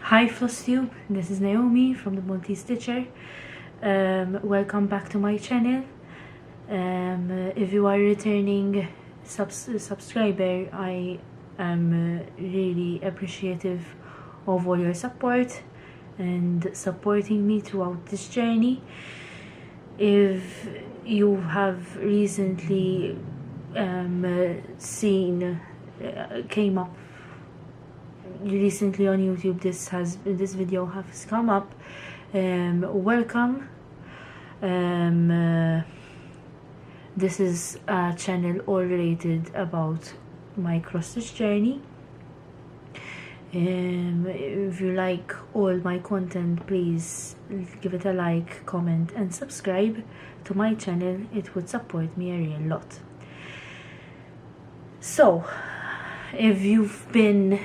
Hi Flosstube, this is Naomi from the Multi-Stitcher. Welcome back to my channel. If you are a returning subscriber, I am really appreciative of all your support and supporting me throughout this journey. If you have recently came up recently on YouTube, this video has come up, welcome. This is a channel all related about my cross-stitch journey. If you like all my content, please give it a like, comment and subscribe to my channel. It would support me a real lot. So if you've been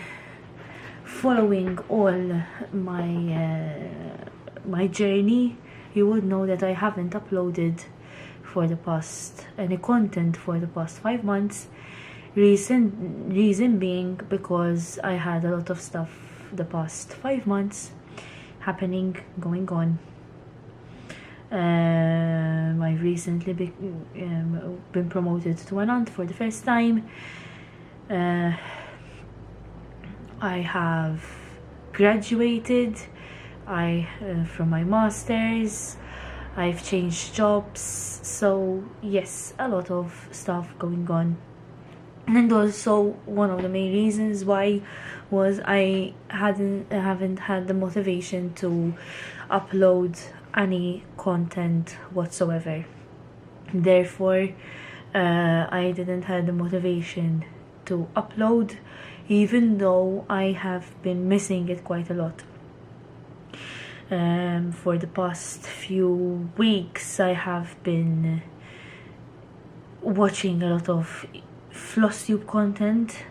following all my journey, you would know that I haven't uploaded for the past any content for the past 5 months. Reason being because I had a lot of stuff the past 5 months going on. I've recently been promoted to an aunt for the first time. I have graduated from my master's. I've changed jobs, so yes, a lot of stuff going on. And also one of the main reasons why was I haven't had the motivation to upload any content whatsoever. Therefore I didn't have the motivation to upload, even though I have been missing it quite a lot. For the past few weeks I have been watching a lot of Flosstube content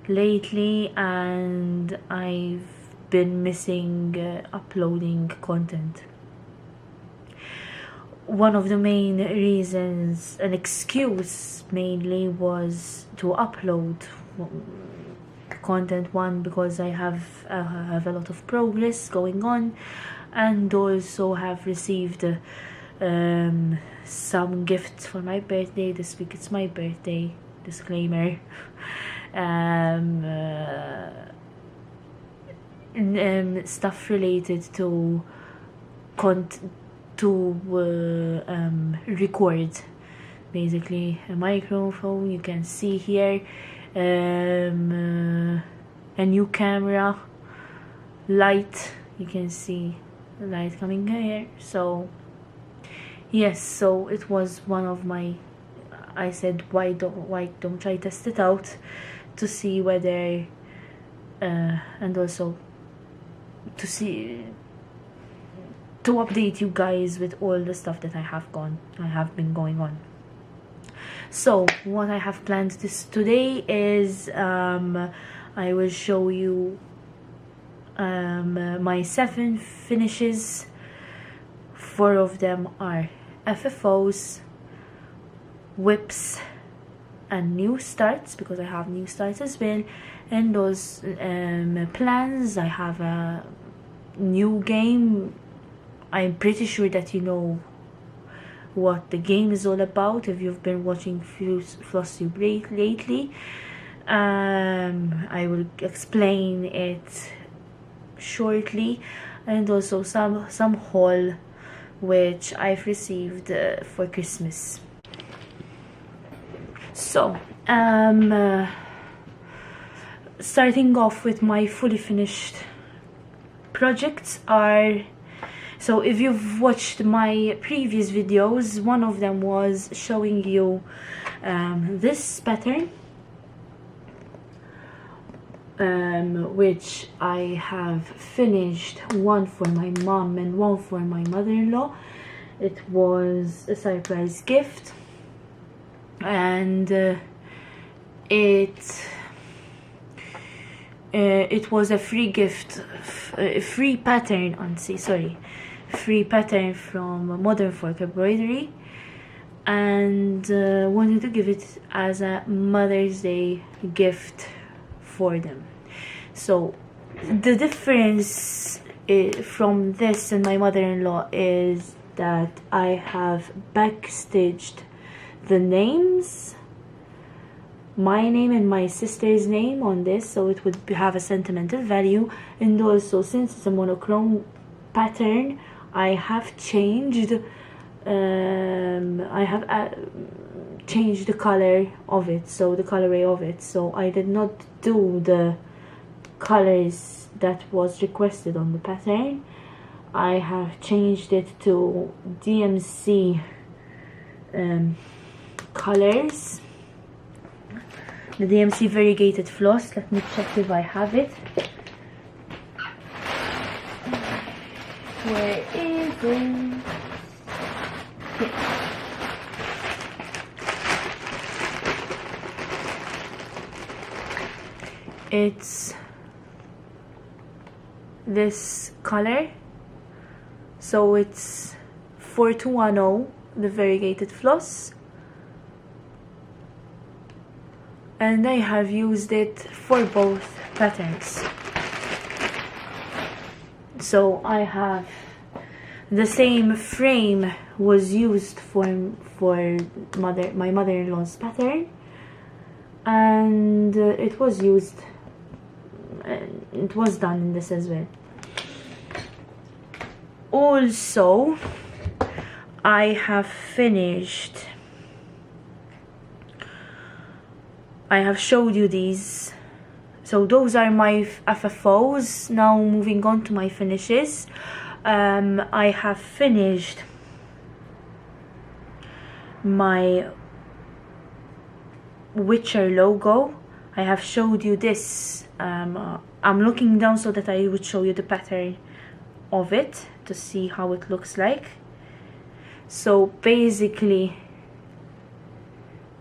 lately, and I've been missing uploading content. One of the main reasons, an excuse mainly, was to upload content. One, because I have a lot of progress going on, and also have received some gifts for my birthday. This week it's my birthday, disclaimer. Stuff related to record, basically a microphone, you can see here, a new camera, light, you can see the light coming here. So yes, so it was one of my, I said, why don't I test it out to see whether and also to update you guys with all the stuff that I have been going on. So what I have planned today is I will show you my 7 finishes. 4 of them are FFOs, WIPS and new starts, because I have new starts as well. And those plans, I have a new game. I'm pretty sure that you know what the game is all about if you've been watching Flosstube lately. I will explain it shortly, and also some haul which I've received for Christmas. So starting off with my fully finished projects are, so if you've watched my previous videos, one of them was showing you this pattern, which I have finished, one for my mom and one for my mother-in-law. It was a surprise gift, and it was a free gift, a free pattern free pattern from Modern Folk Embroidery, and wanted to give it as a Mother's Day gift for them. So The difference from this and my mother-in-law is that I have backstitched the names, my name and my sister's name on this, so it would have a sentimental value. And also, since it's a monochrome pattern, I have changed changed the color of it, so the colorway of it. So I did not do the colors that was requested on the pattern. I have changed it to DMC colors, the DMC variegated floss. Let me check if I have it. Where is it? Here. It's this color, so it's 4210, the variegated floss, and I have used it for both patterns. So I have the same frame was used for my mother-in-law's pattern, and it was used. It was done in this as well. Also, I have finished. I have showed you these. So those are my FFOs. Now moving on to my finishes. I have finished my Witcher logo. I have showed you this. I'm looking down so that I would show you the pattern of it to see how it looks like. So basically,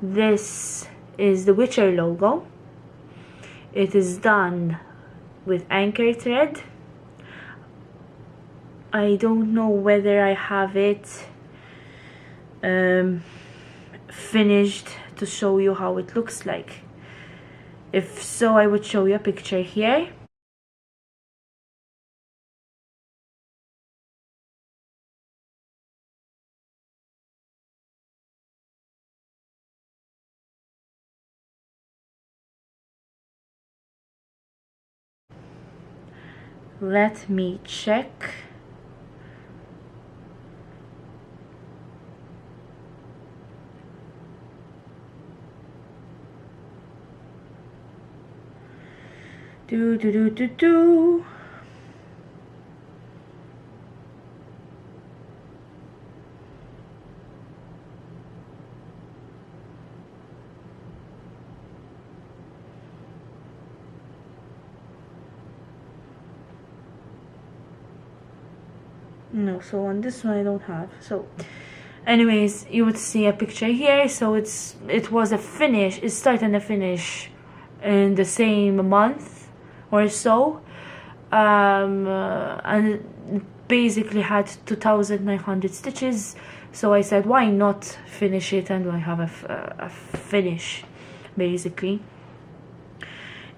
this is the Witcher logo. It is done with anchor thread. I don't know whether I have it finished to show you how it looks like. If so, I would show you a picture here. Let me check. Do. No, so on this one I don't have. So anyways, you would see a picture here. So it was a finish. It started and a finish in the same month or so, and it basically had 2,900 stitches. So I said, why not finish it, and I have a finish basically.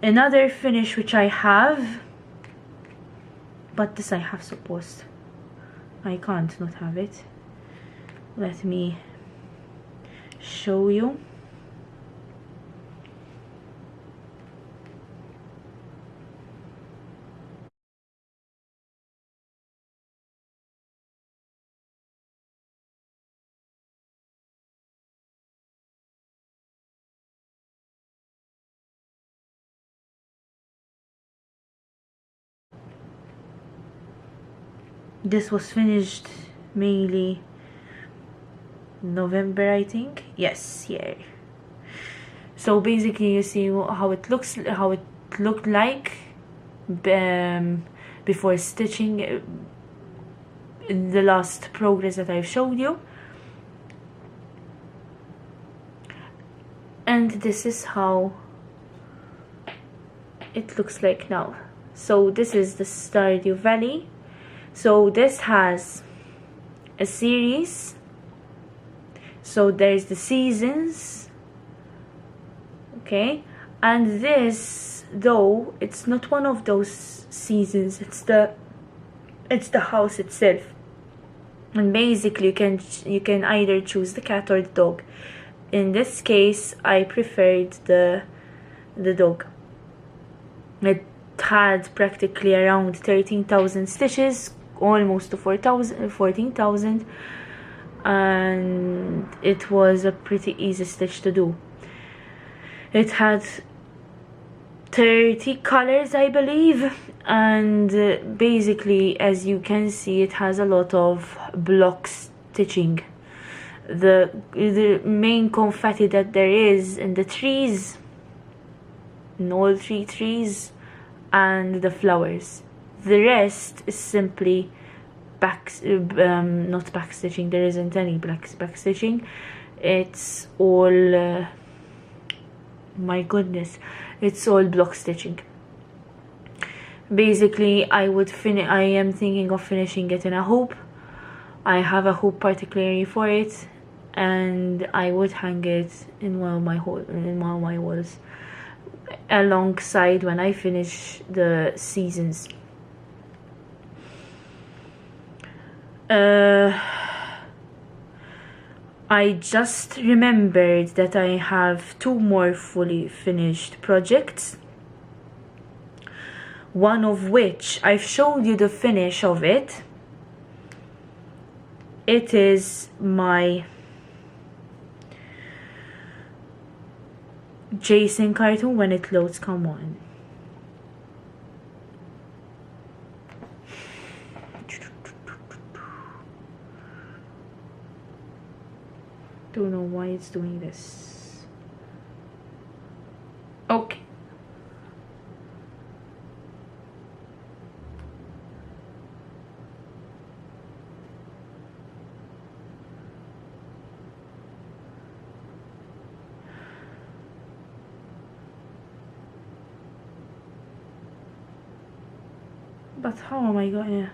Another finish which I have, but this I have supposed, I can't not have it. Let me show you. This was finished mainly November, I think. Yes, yeah. So basically, you see how it looks, how it looked like before stitching in the last progress that I've showed you. And this is how it looks like now. So this is the Stardew Valley. So this has a series. So there's the seasons, okay, and this though it's not one of those seasons, it's the house itself. And basically you can either choose the cat or the dog. In this case I preferred the dog. It had practically around 13,000 stitches, almost to 14,000, and it was a pretty easy stitch to do. It had 30 colors, I believe, and basically, as you can see, it has a lot of block stitching. The main confetti that there is in the trees, in all 3 trees, and the flowers. The rest is simply not back stitching. There isn't any back stitching. It's all my goodness, it's all block stitching. Basically I am thinking of finishing it in a hoop. I have a hoop particularly for it, and I would hang it in one of my walls alongside when I finish the seasons. I just remembered that I have 2 more fully finished projects, one of which I've showed you the finish of it. It is my Jason cartoon. When it loads, come on. Don't know why it's doing this. Okay. But how am I going to...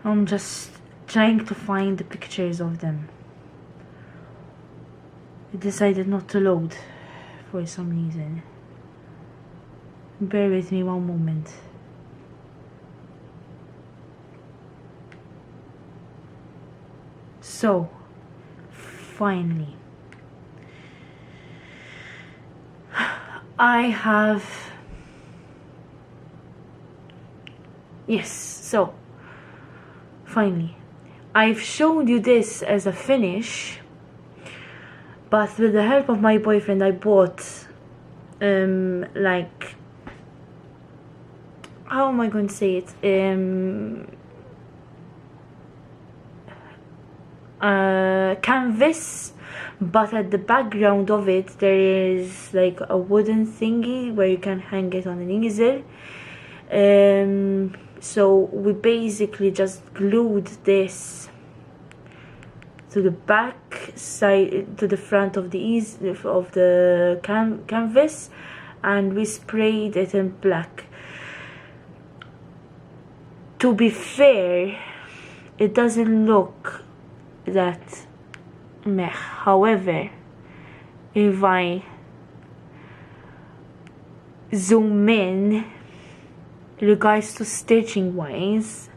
I'm just trying to find the pictures of them. It decided not to load for some reason. Bear with me one moment. So, finally, I have... Yes, so... Finally, I've shown you this as a finish, but with the help of my boyfriend I bought like, how am I going to say it, canvas, but at the background of it there is like a wooden thingy where you can hang it on an easel. So we basically just glued this to the back side, to the front of the canvas, and we sprayed it in black. To be fair, it doesn't look that meh. However, if I zoom in, regards to stitching wise,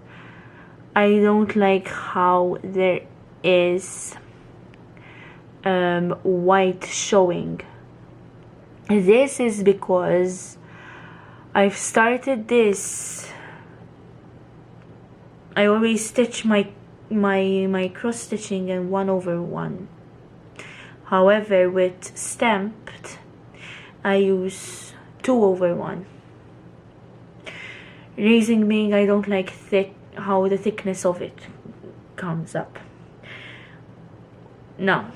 I don't like how there is white showing. This is because I've started this. I always stitch my cross stitching in 1/1. However, with stamped I use 2/1. Reason being, I don't like how the thickness of it comes up. Now,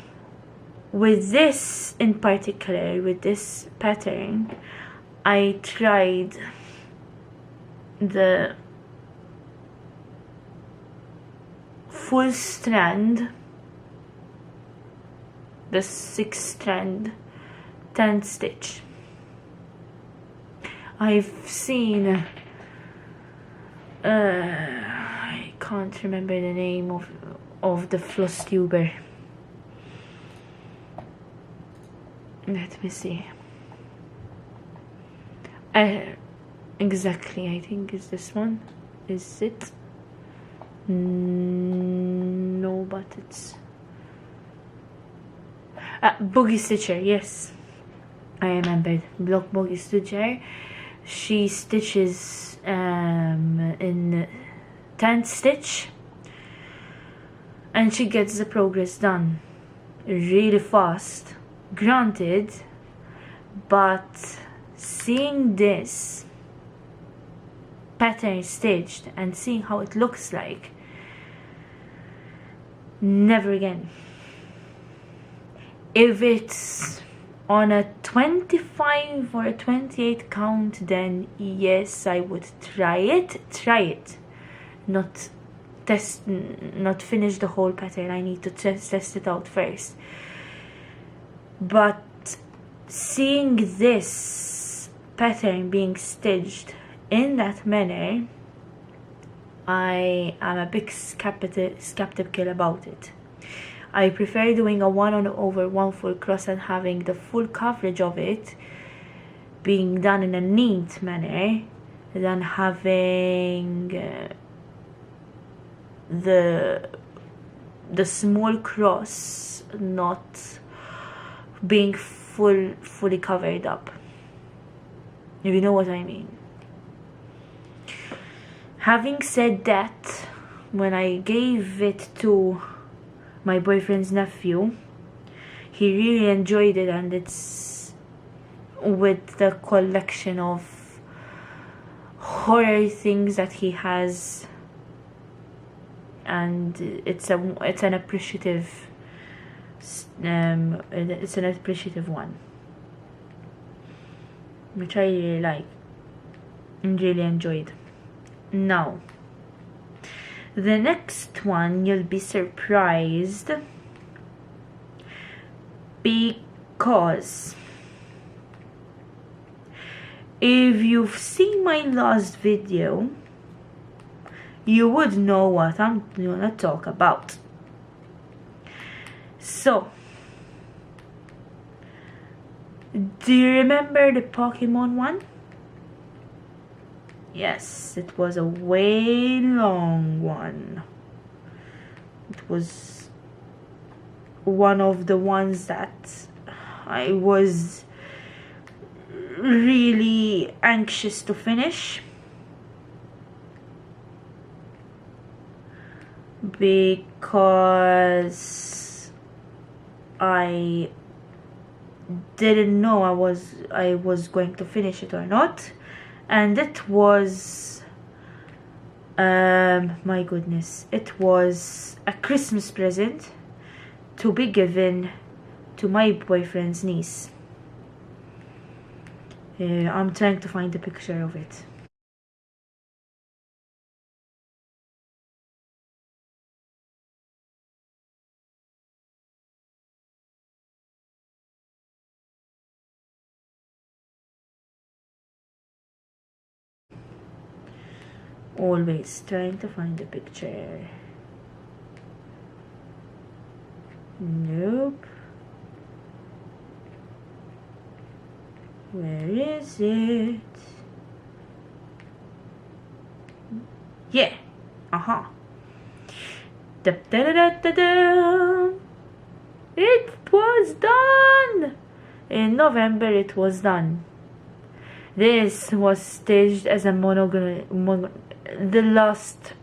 with this in particular, with this pattern, I tried the full strand, the 6 strand 10 stitch. I've seen I can't remember the name of the Flosstuber. Let me see. Exactly, I think it's this one. Is it? No, but it's Boogie Stitcher. Yes, I remembered. Block Boogie Stitcher. She stitches in 10th stitch, and she gets the progress done really fast. Granted, but seeing this pattern stitched and seeing how it looks like, never again. If it's on a 25 or a 28 count, then yes, I would try it, not finish the whole pattern. I need to test it out first. But seeing this pattern being stitched in that manner, I am a big skeptical about it. I prefer doing a 1/1 full cross and having the full coverage of it being done in a neat manner than having the small cross not being fully covered up, if you know what I mean. Having said that, when I gave it to my boyfriend's nephew, he really enjoyed it, and it's with the collection of horror things that he has, and it's an appreciative one, which I really like and really enjoyed. Now, the next one, you'll be surprised, because if you've seen my last video, you would know what I'm gonna talk about. So, do you remember the Pokemon one? Yes, it was a way long one. It was one of the ones that I was really anxious to finish, because I didn't know I was going to finish it or not. And it was my goodness, it was a Christmas present to be given to my boyfriend's niece. I'm trying to find a picture of it. Always trying to find a picture. Nope. Where is it? Yeah. Da da da da da da. It was done. In November it was done. This was staged as a monogram. The last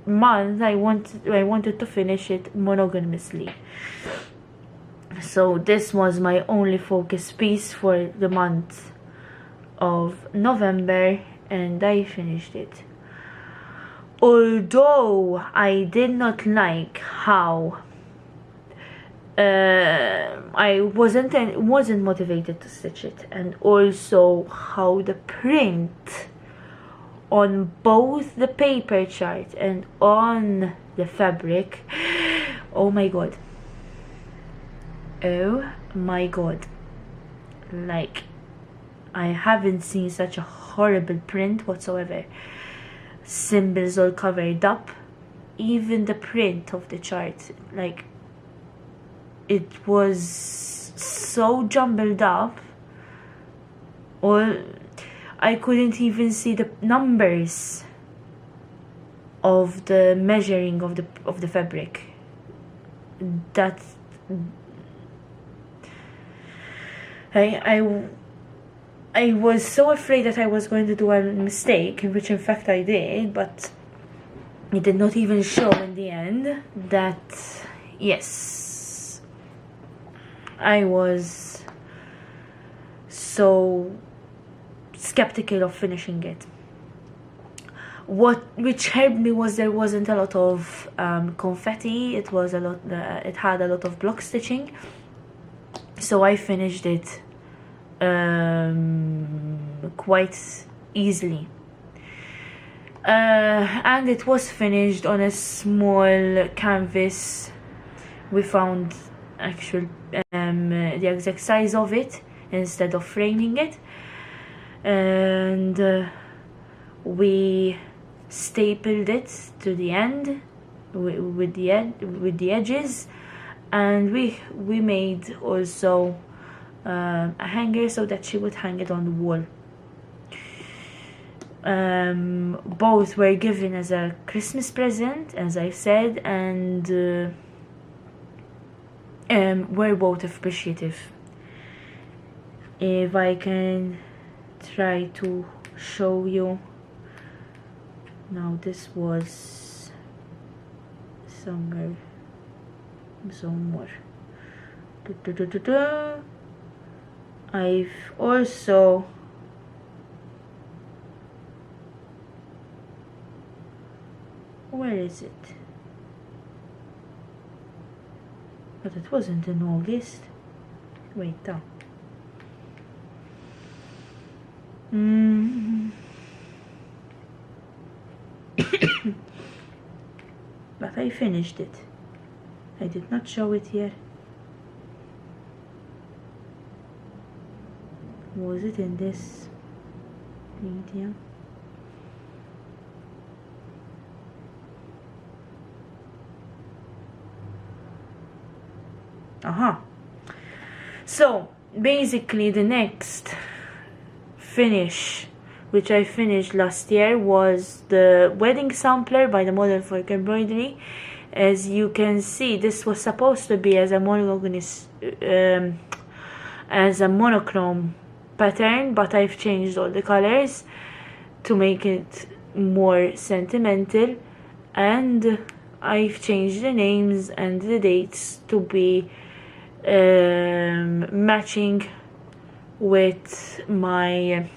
month I wanted to finish it monogamously, so this was my only focus piece for the month of November, and I finished it. Although I did not like how I wasn't motivated to stitch it, and also how the print on both the paper chart and on the fabric, oh my god, like, I haven't seen such a horrible print whatsoever. Symbols all covered up, even the print of the chart, like, it was so jumbled up, or I couldn't even see the numbers of the measuring of the fabric. That I was so afraid that I was going to do a mistake, which in fact I did, but it did not even show in the end. That, yes, I was so skeptical of finishing it. Which helped me was there wasn't a lot of confetti. It was a lot. It had a lot of block stitching, so I finished it quite easily. And it was finished on a small canvas. We found actual the exact size of it instead of framing it, and we stapled it to the end with the edges, and we made also a hanger so that she would hang it on the wall. Both were given as a Christmas present, as I said, and were both appreciative. If I can try to show you now, this was somewhere I've also where is it? But it wasn't in August. Wait, down. But I finished it. I did not show it here. Was it in this medium? Aha. So basically the next finish, which I finished last year, was the wedding sampler by the Model Folk Embroidery. As you can see, this was supposed to be as a monochrome pattern, but I've changed all the colors to make it more sentimental, and I've changed the names and the dates to be matching with my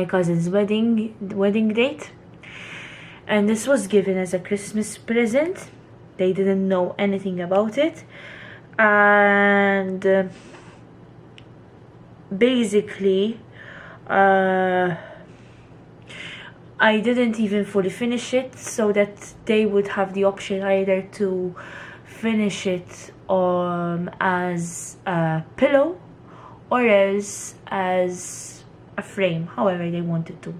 cousin's wedding date. And this was given as a Christmas present. They didn't know anything about it, and basically I didn't even fully finish it, so that they would have the option either to finish it as a pillow or else as a frame, however they wanted to.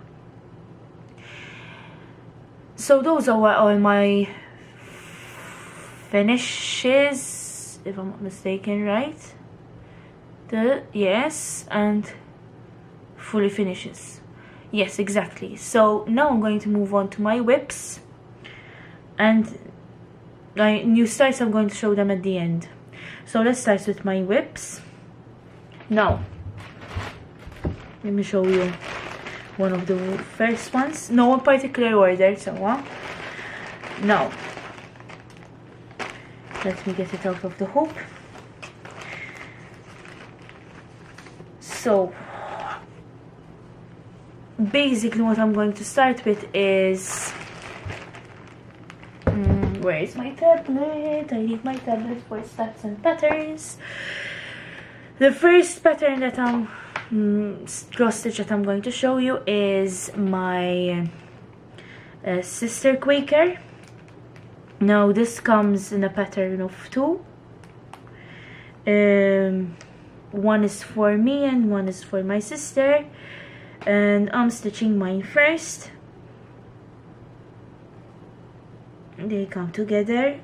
So those are all my finishes, if I'm not mistaken, right? Yes, and fully finishes. Yes, exactly. So now I'm going to move on to my WIPS, and my new starts I'm going to show them at the end. So let's start with my WIPS. Now, let me show you one of the first ones. No particular order, so now let me get it out of the hoop. So basically what I'm going to start with is Where is my tablet? I need my tablet for stats and patterns. The first pattern that I'm cross stitch that I'm going to show you is my sister Quaker. Now this comes in a pattern of 2. One is for me and one is for my sister, and I'm stitching mine first. They come together.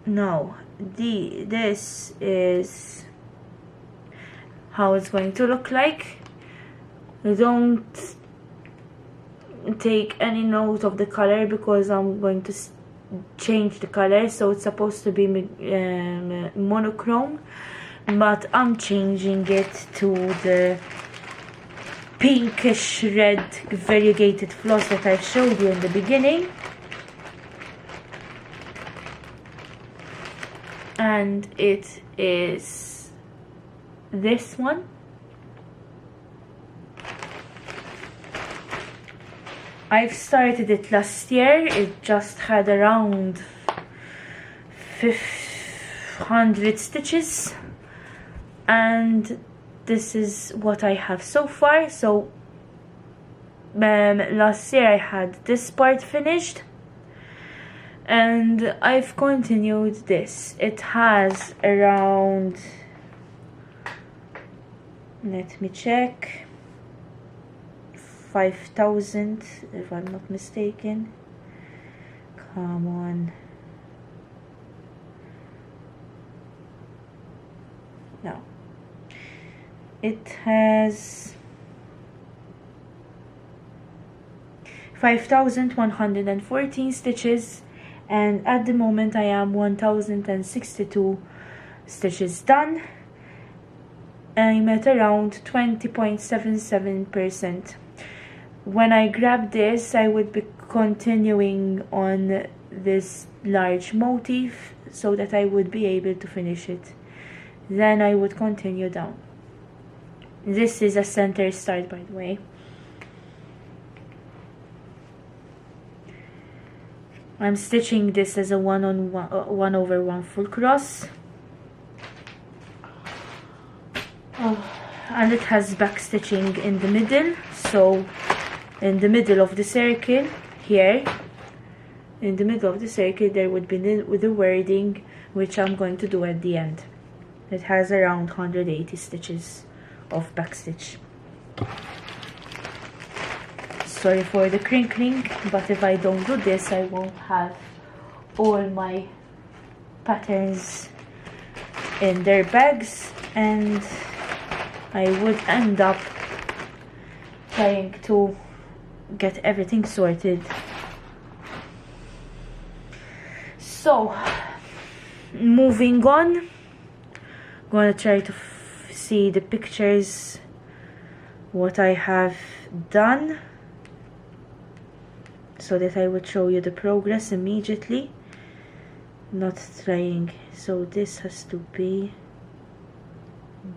Now this is how it's going to look like. Don't take any note of the color because I'm going to change the color, so it's supposed to be monochrome, but I'm changing it to the pinkish red variegated floss that I showed you in the beginning. And it is this one. I've started it last year. It just had around 500 stitches, and this is what I have so far. So last year I had this part finished, and I've continued this. It has around, let me check, 5,000 if I'm not mistaken. Come on. No. It has 5,114 stitches, and at the moment I am 1,062 stitches done. I'm at around 20.77%. When I grab this, I would be continuing on this large motif so that I would be able to finish it. Then I would continue down. This is a center start, by the way. I'm stitching this as a 1/1 full cross. And it has back stitching in the middle, so in the middle of the circle here, in the middle of the circle there would be the wording, which I'm going to do at the end. It has around 180 stitches of back stitch. Sorry for the crinkling, but if I don't do this I won't have all my patterns in their bags, and I would end up trying to get everything sorted. So moving on, I'm gonna try to see the pictures what I have done so that I would show you the progress immediately, not trying. So this has to be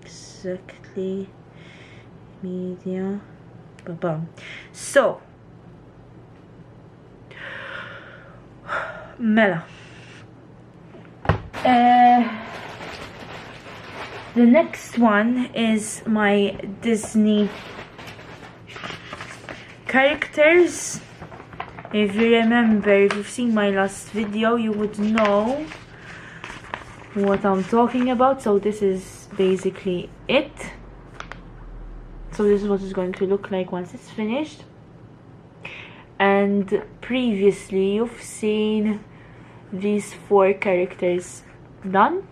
exactly media. Ba-bam. So Mela, the next one is my Disney characters. If you remember, if you've seen my last video, you would know what I'm talking about. So this is basically it. So this is what it's going to look like once it's finished. And previously you've seen these 4 characters done.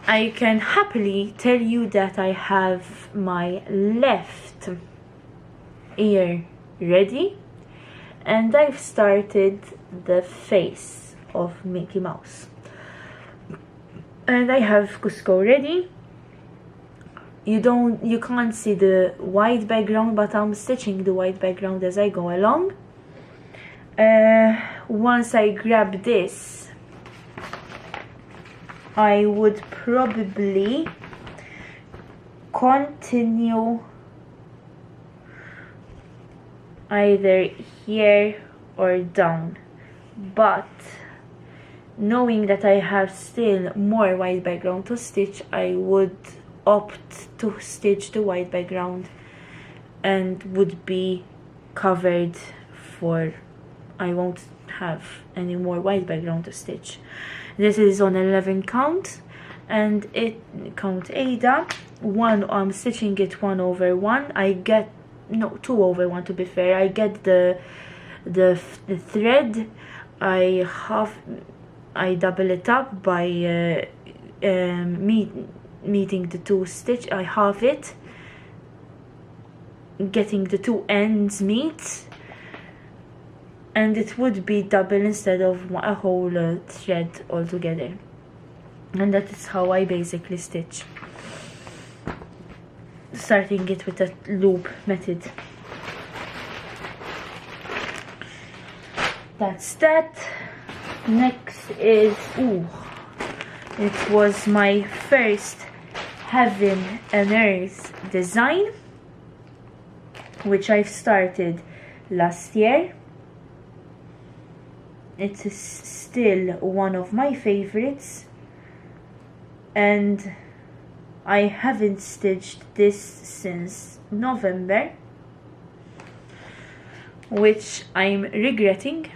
I can happily tell you that I have my left ear ready, and I've started the face of Mickey Mouse, and I have Cusco ready. You can't see the white background, but I'm stitching the white background as I go along. once I grab this, I would probably continue either here or down, but knowing that I have still more white background to stitch, I would opt to stitch the white background and would be covered for, I won't have any more white background to stitch. This is on 11 count, and it count Ada. I'm stitching it 1/1. I get, no, 2/1 to be fair. I get the thread. I double it up by meeting the two stitch. I half it, getting the two ends meet, and it would be double instead of a whole thread altogether. And that is how I basically stitch, starting it with a loop method. That's that. Next is, it was my first Heaven and Earth design, which I've started last year. It is still one of my favorites, and I haven't stitched this since November, which I'm regretting.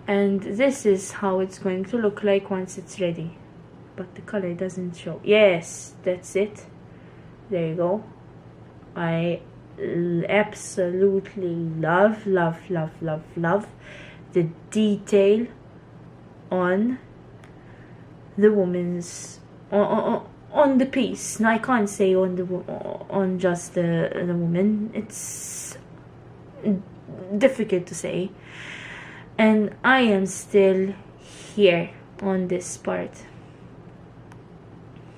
And this is how it's going to look like once it's ready, but the color doesn't show. Yes, that's it. There you go. I absolutely love the detail on the woman's on the piece. I can't say on just the woman. It's difficult to say. And I am still here on this part.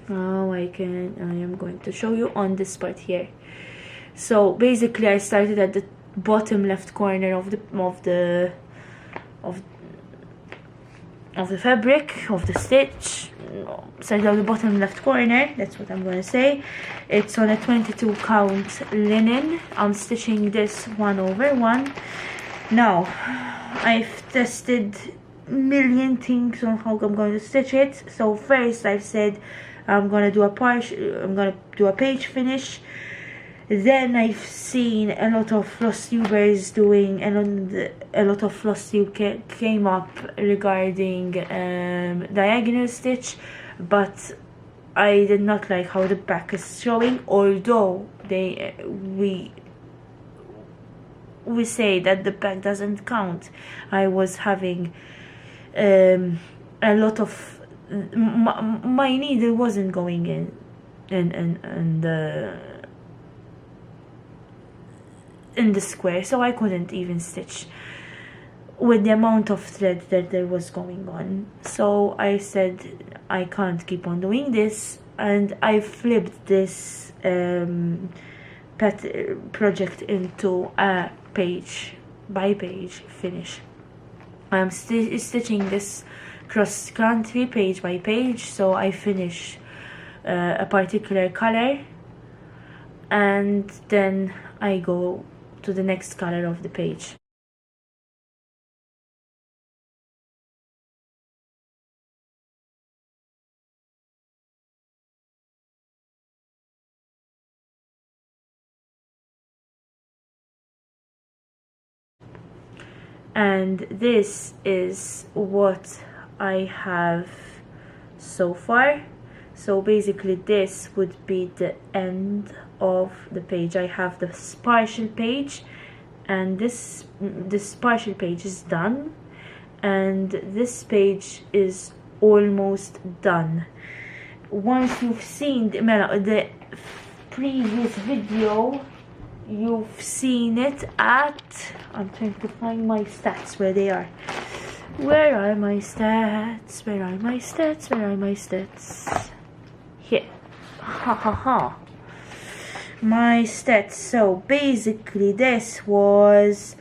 Now I am going to show you on this part here. So basically I started at the bottom left corner of the fabric, of the stitch. Started at the bottom left corner, that's what I'm going to say. It's on a 22 count linen. I'm stitching this 1/1. Now I've tested a million things on how I'm going to stitch it. So first I've said I'm gonna do a page finish. Then I've seen a lot of Flosstubers doing, and a lot of Flosstube came up regarding diagonal stitch, but I did not like how the back is showing. Although we say that the back doesn't count. I was having a lot of my needle wasn't going in the square, so I couldn't even stitch with the amount of thread that there was going on. So I said I can't keep on doing this, and I flipped this project into a page by page finish. I'm stitching this cross country page by page, so I finish a particular color, and then I go to the next color of the page. And this is what I have so far. So basically this would be the end of the page. I have this partial page, and this partial page is done, and this page is almost done. Once you've seen the previous video, you've seen it at, I'm trying to find my stats where they are. Where are my stats? Where are my stats? Where are my stats? Here. Ha ha ha. My stats. So basically this was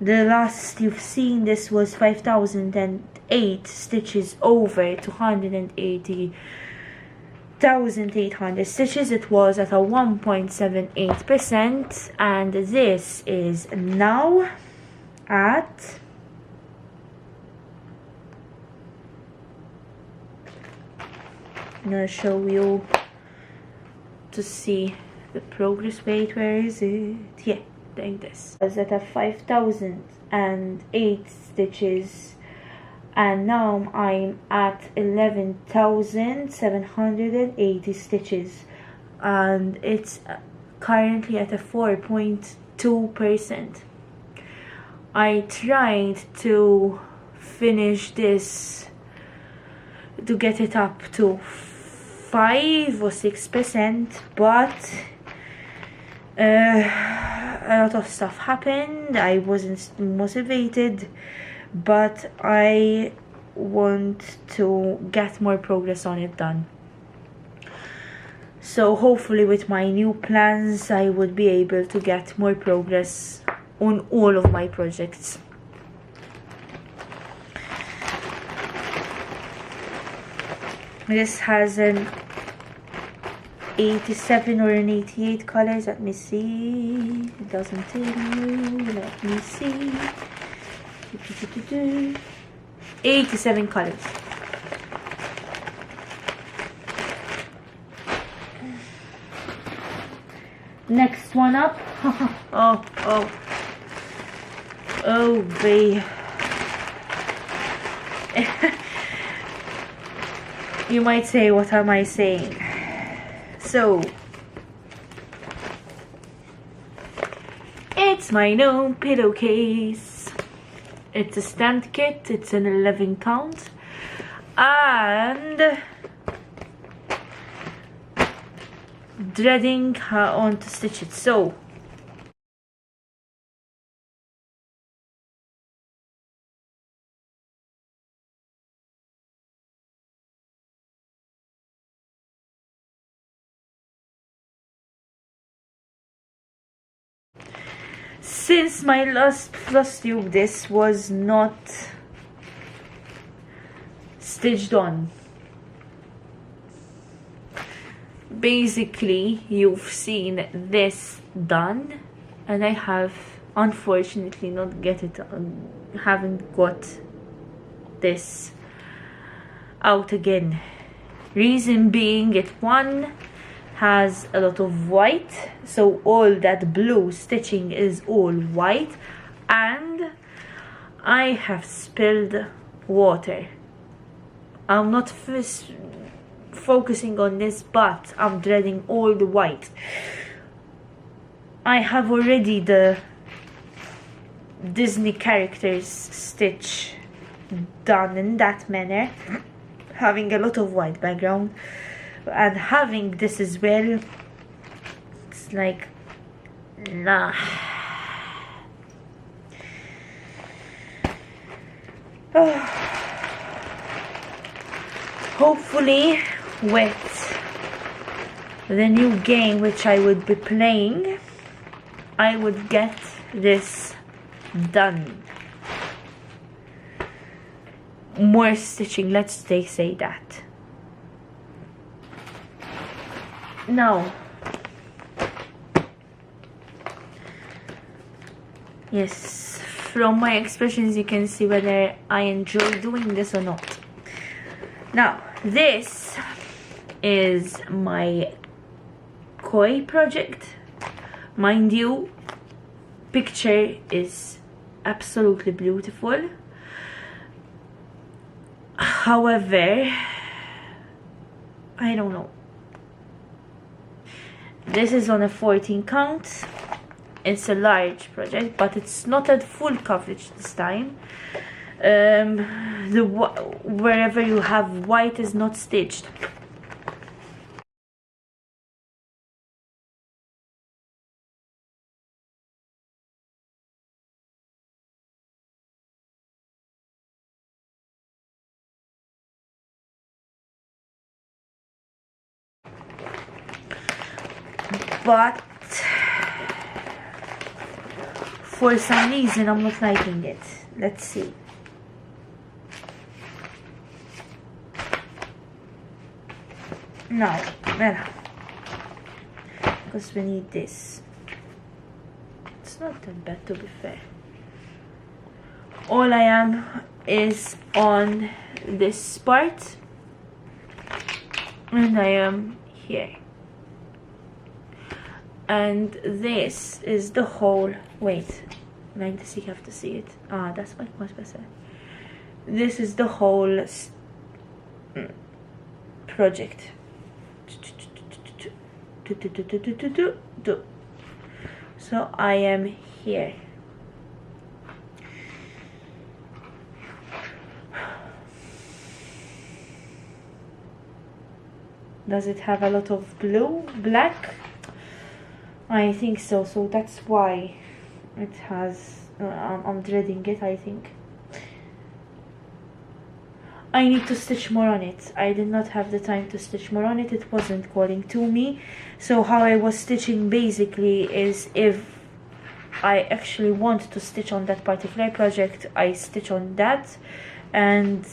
The last you've seen this was 5,008 stitches over 280,800 stitches. It was at a 1.78%, and this is now at I'm gonna show you to see the progress. Wait, where is it? Yeah, like this. I was at a 5,008 stitches, and now I'm at 11,780 stitches, and it's currently at a 4.2%. I tried to finish this, to get it up to 5 or 6%, but a lot of stuff happened. I wasn't motivated, but I want to get more progress on it done. So hopefully with my new plans I would be able to get more progress on all of my projects. This has an 87 or an 88 colors. Let me see. It doesn't tell you. Let me see. 87 colors. Next one up. Oh, babe. You might say, what am I saying? So, it's my new pillowcase. It's a stand kit. It's an 11 count, and dreading on to stitch it. So since my last Flosstube, this was not stitched on. Basically, you've seen this done, and I have unfortunately not haven't got this out again. Reason being, it has a lot of white, so all that blue stitching is all white, and I have spilled water. I'm not focusing on this, but I'm dreading all the white. I have already the Disney characters stitch done in that manner, having a lot of white background, and having this as well, it's like, nah. Hopefully with the new game which I would be playing, I would get this done. More stitching, let's say that. Now, yes, from my expressions you can see whether I enjoy doing this or not. Now, this is my koi project. Mind you, picture is absolutely beautiful. However, I don't know. This is on a 14 count. It's a large project, but it's not at full coverage this time. Wherever you have white is not stitched. But for some reason I'm not liking it. Let's see. Now, because we need this. It's not that bad, to be fair. All I am is on this part, and I am here. And this is the whole, wait, like this, you have to see it. That's much better. This is the whole project. So I am here. Does it have a lot of black? I think so, so that's why it has, I'm dreading it, I think. I need to stitch more on it. I did not have the time to stitch more on it. It wasn't calling to me. So how I was stitching basically is, if I actually want to stitch on that particular project, I stitch on that. And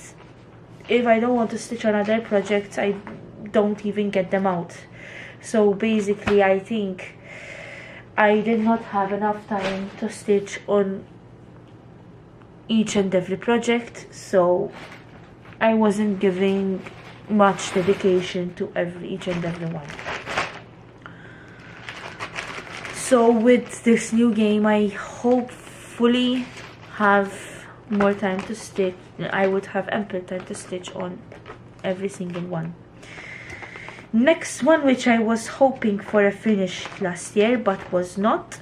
if I don't want to stitch on other projects, I don't even get them out. So basically I think I did not have enough time to stitch on each and every project, so I wasn't giving much dedication to each and every one. So with this new game, I hopefully have more time to stitch. I would have ample time to stitch on every single one. Next one, which I was hoping for a finish last year but was not,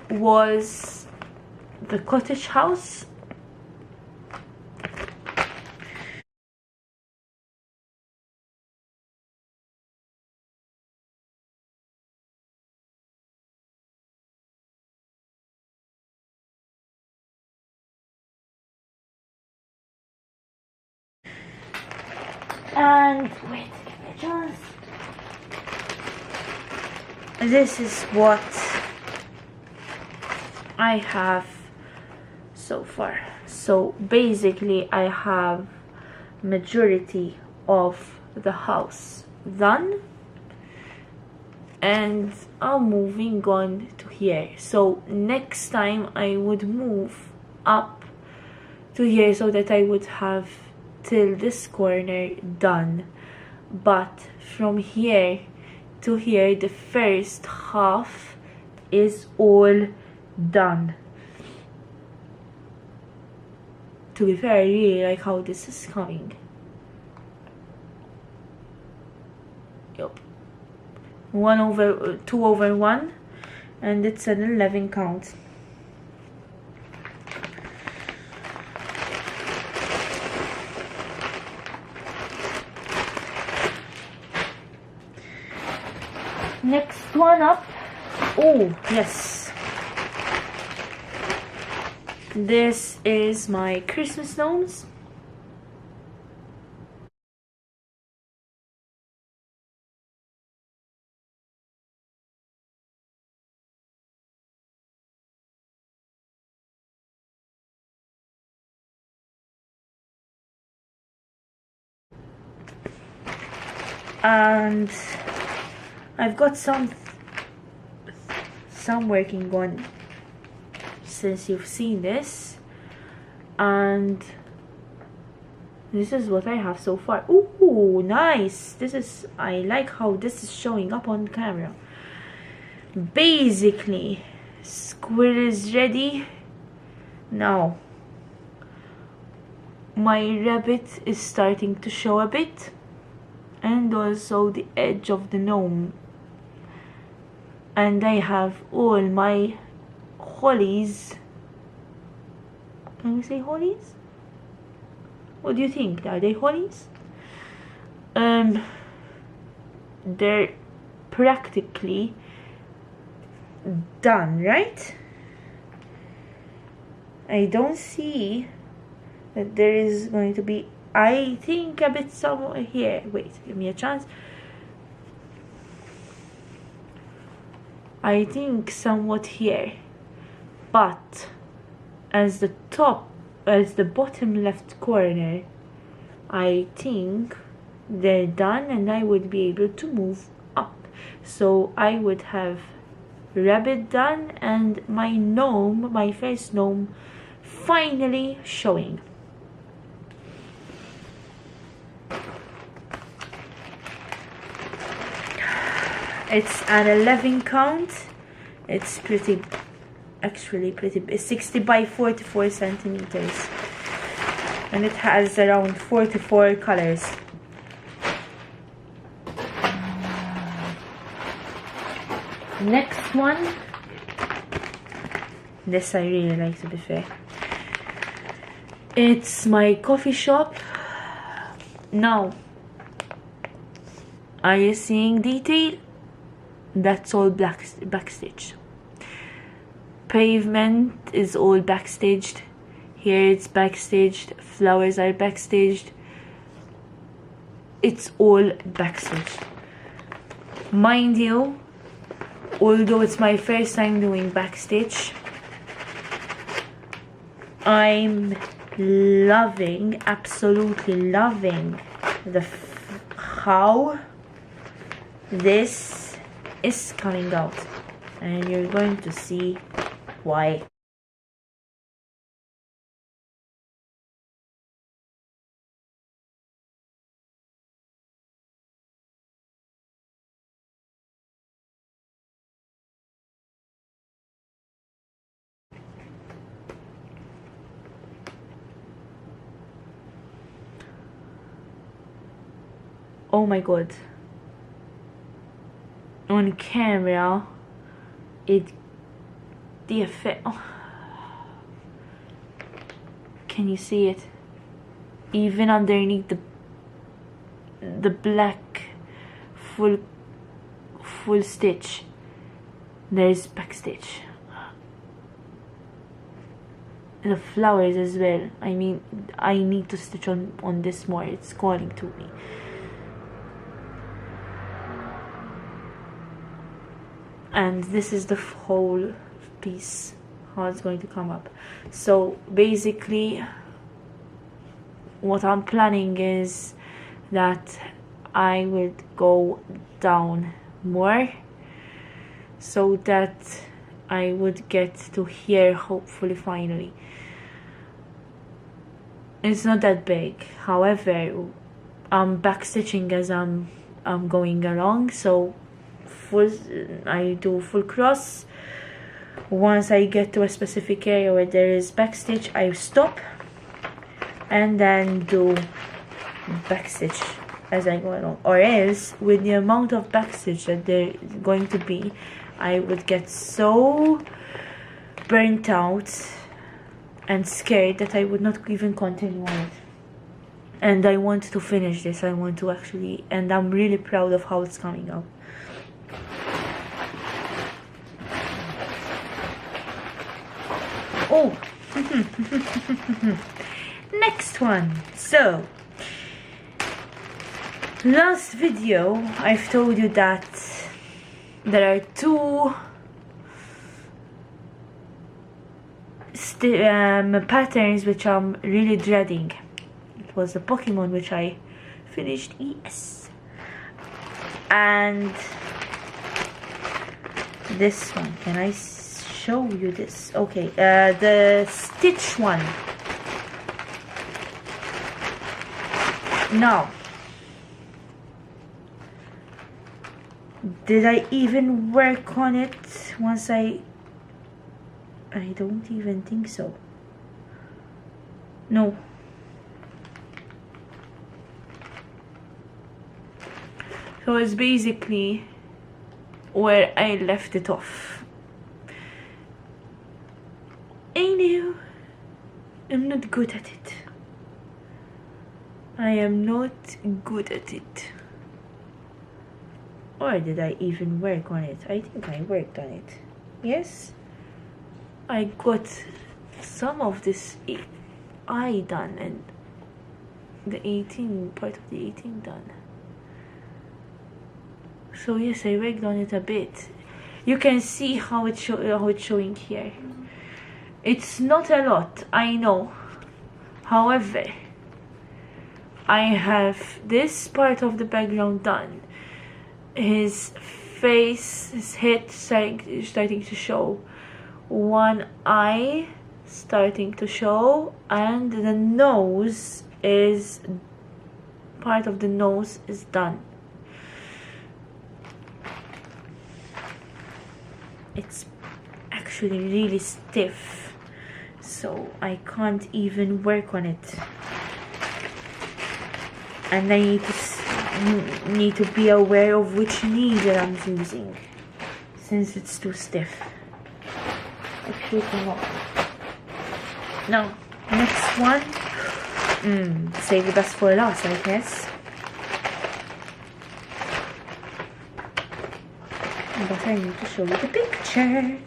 was the cottage house. And wait, give me a chance. This is what I have so far. So basically I have majority of the house done, and I'm moving on to here. So next time I would move up to here so that I would have till this corner done. But from here to here, the first half is all done. To be fair, I really like how this is coming. Yup. 2 over 1, and it's an 11 count. Next one up. Oh yes, this is my Christmas gnomes. And I've got some working on since you've seen this, and this is what I have so far. Ooh, nice. This is, I like how this is showing up on camera. Basically, square is ready. Now my rabbit is starting to show a bit, and also the edge of the gnome, and I have all my hollies. Can we say hollies? What do you think? Are they hollies? They're practically done, right? I don't see that there is going to be, I think, a bit somewhere here. Wait, give me a chance. I think somewhat here. but as the bottom left corner, I think they're done and I would be able to move up. So I would have rabbit done and my gnome, my first gnome, finally showing. It's an 11 count. It's actually pretty big. It's 60 by 44 centimeters. And it has around 44 colors. Next one. This I really like, to be fair. It's my coffee shop. Now, are you seeing detail? That's all backstitched. Pavement is all backstitched. Here it's backstitched. Flowers are backstitched. It's all backstitched. Mind you, although it's my first time doing backstitch, I'm loving, absolutely loving how this is coming out, and you're going to see why. Oh my god. On camera, the effect. Oh. Can you see it? Even underneath the black full stitch, there's backstitch. The flowers as well. I mean, I need to stitch on this more. It's calling to me. And this is the whole piece, how it's going to come up. So basically what I'm planning is that I would go down more so that I would get to here, hopefully, finally. It's not that big, however I'm backstitching as I'm going along, so I do full cross. Once I get to a specific area where there is backstitch, I stop and then do backstitch as I go along, or else with the amount of backstitch that there's going to be, I would get so burnt out and scared that I would not even continue on it. And I want to finish this. I want to actually, and I'm really proud of how it's coming out. Oh, next one. So last video I've told you that there are two patterns which I'm really dreading. It was the Pokemon which I finished, yes, and this one. Can I show you this? Okay, the stitch one. Now, did I even work on it once I don't even think so. No. So it's basically where I left it off. I know I'm not good at it. I am not good at it. Or did I even work on it? I think I worked on it. Yes? I got some of this eye done and the 18 part of the 18 done. So yes, I worked on it a bit. You can see how it's showing here. It's not a lot, I know. However, I have this part of the background done. His face, his head starting to show. One eye starting to show, and the nose is, part of the nose is done. It's actually really stiff, so I can't even work on it, and I need to be aware of which needle I'm using, since it's too stiff. Actually, cannot. Now, next one. Save the best for last, I guess. But I need to show you the picture.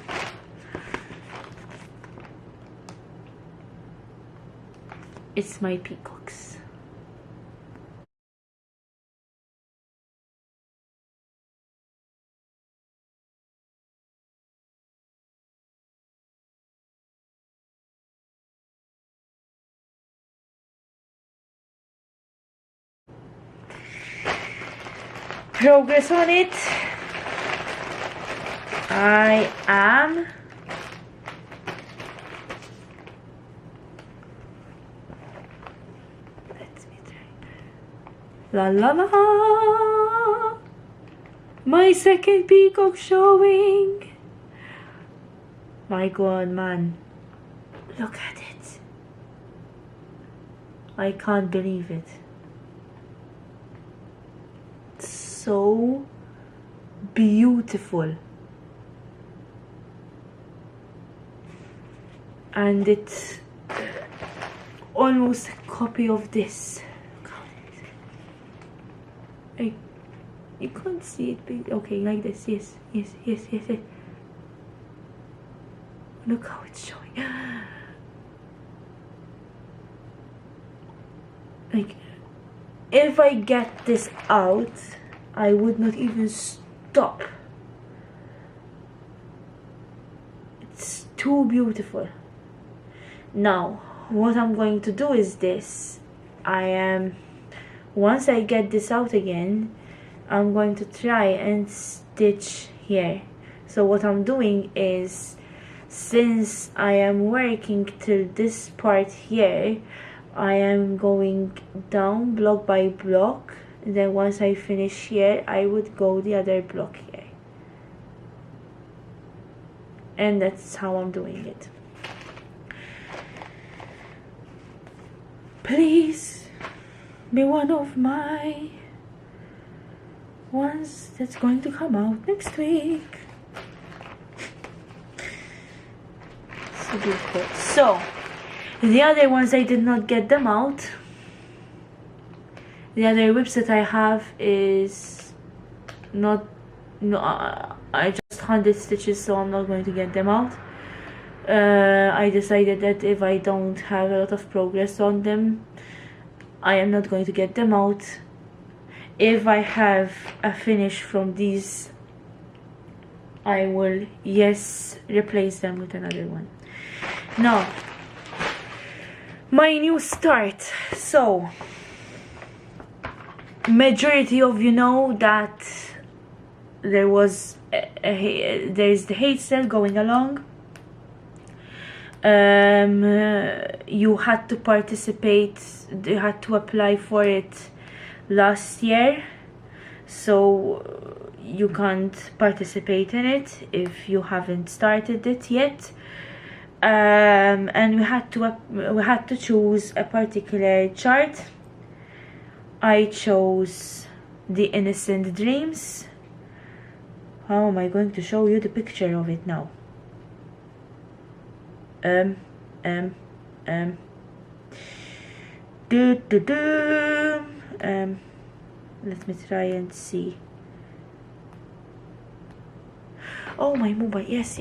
It's my peacocks. Progress on it. I am la la la, my second peacock showing. My god, man, look at it. I can't believe it. It's so beautiful. And it's almost a copy of this. You can't see it, but okay, like this. Yes. Look how it's showing. Like, if I get this out, I would not even stop. It's too beautiful. Now, what I'm going to do is this. Once I get this out again, I'm going to try and stitch here. So what I'm doing is, since I am working till this part here, I am going down block by block. Then once I finish here, I would go the other block here. And that's how I'm doing it. Please be one of my ones that's going to come out next week. So beautiful. So the other ones, I did not get them out. The other WIPS that I have is not, no, I just 100 stitches, so I'm not going to get them out. I decided that if I don't have a lot of progress on them, I am not going to get them out. If I have a finish from these, I will, yes, replace them with another one. Now, my new start. So, majority of you know that there's the hate sale going along. You had to participate, you had to apply for it last year, so you can't participate in it if you haven't started it yet. And we had to choose a particular chart. I chose the Innocent Dreams. How am I going to show you the picture of it now? Let me try and see. Oh, my mobile. Yes.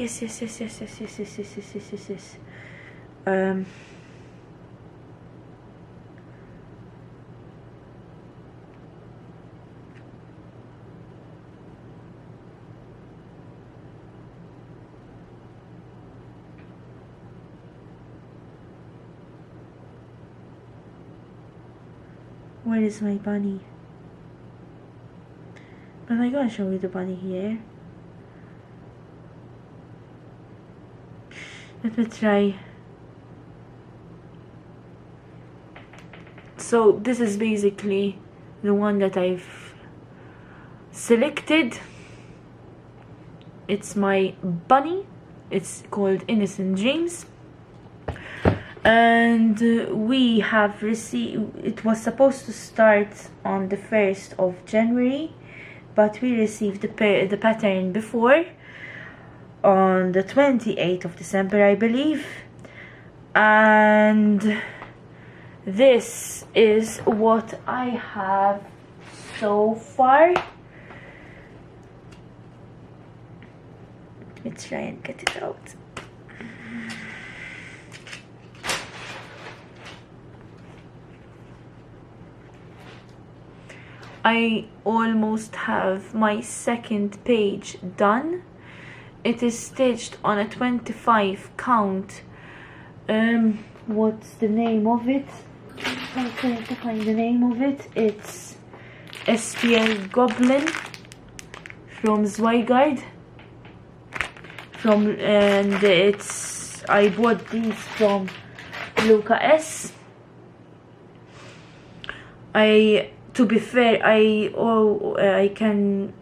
where is my bunny? But I'm gonna show you the bunny here. Let me try. So this is basically the one that I've selected. It's my bunny. It's called Innocent Dreams. And we have received, it was supposed to start on the 1st of January, but we received the pattern before, on the 28th of December, I believe. And this is what I have so far. Let me try and get it out. I almost have my second page done. It is stitched on a 25 count. What's the name of it? I'm trying to find the name of it. It's SPL Goblin from Zweigard. And I bought these from Luca S. To be fair, I can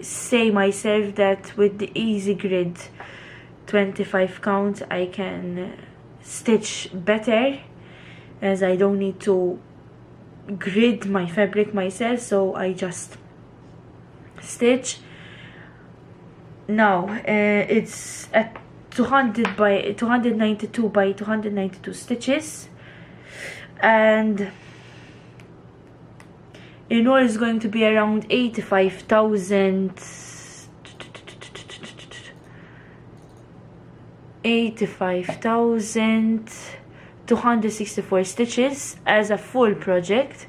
say myself that with the Easy Grid 25 count I can stitch better, as I don't need to grid my fabric myself, so I just stitch. Now it's at 292 by 292 stitches, and in all is going to be around 85,264 stitches as a full project.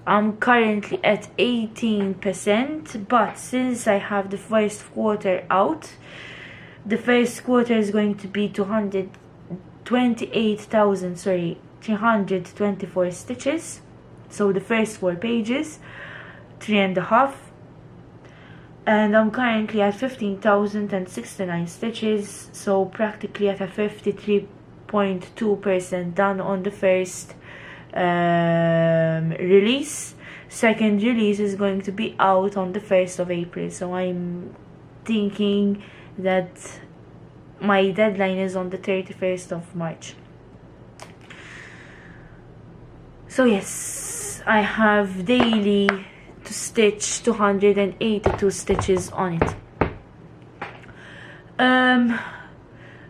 I'm currently at 18%, but since I have the first quarter out, the first quarter is going to be 324 stitches. So the first 4 pages, 3.5, and I'm currently at 15,069 stitches, so practically at a 53.2% done on the first release. Second release is going to be out on the 1st of April, so I'm thinking that my deadline is on the 31st of March. So yes, I have daily to stitch 282 stitches on it.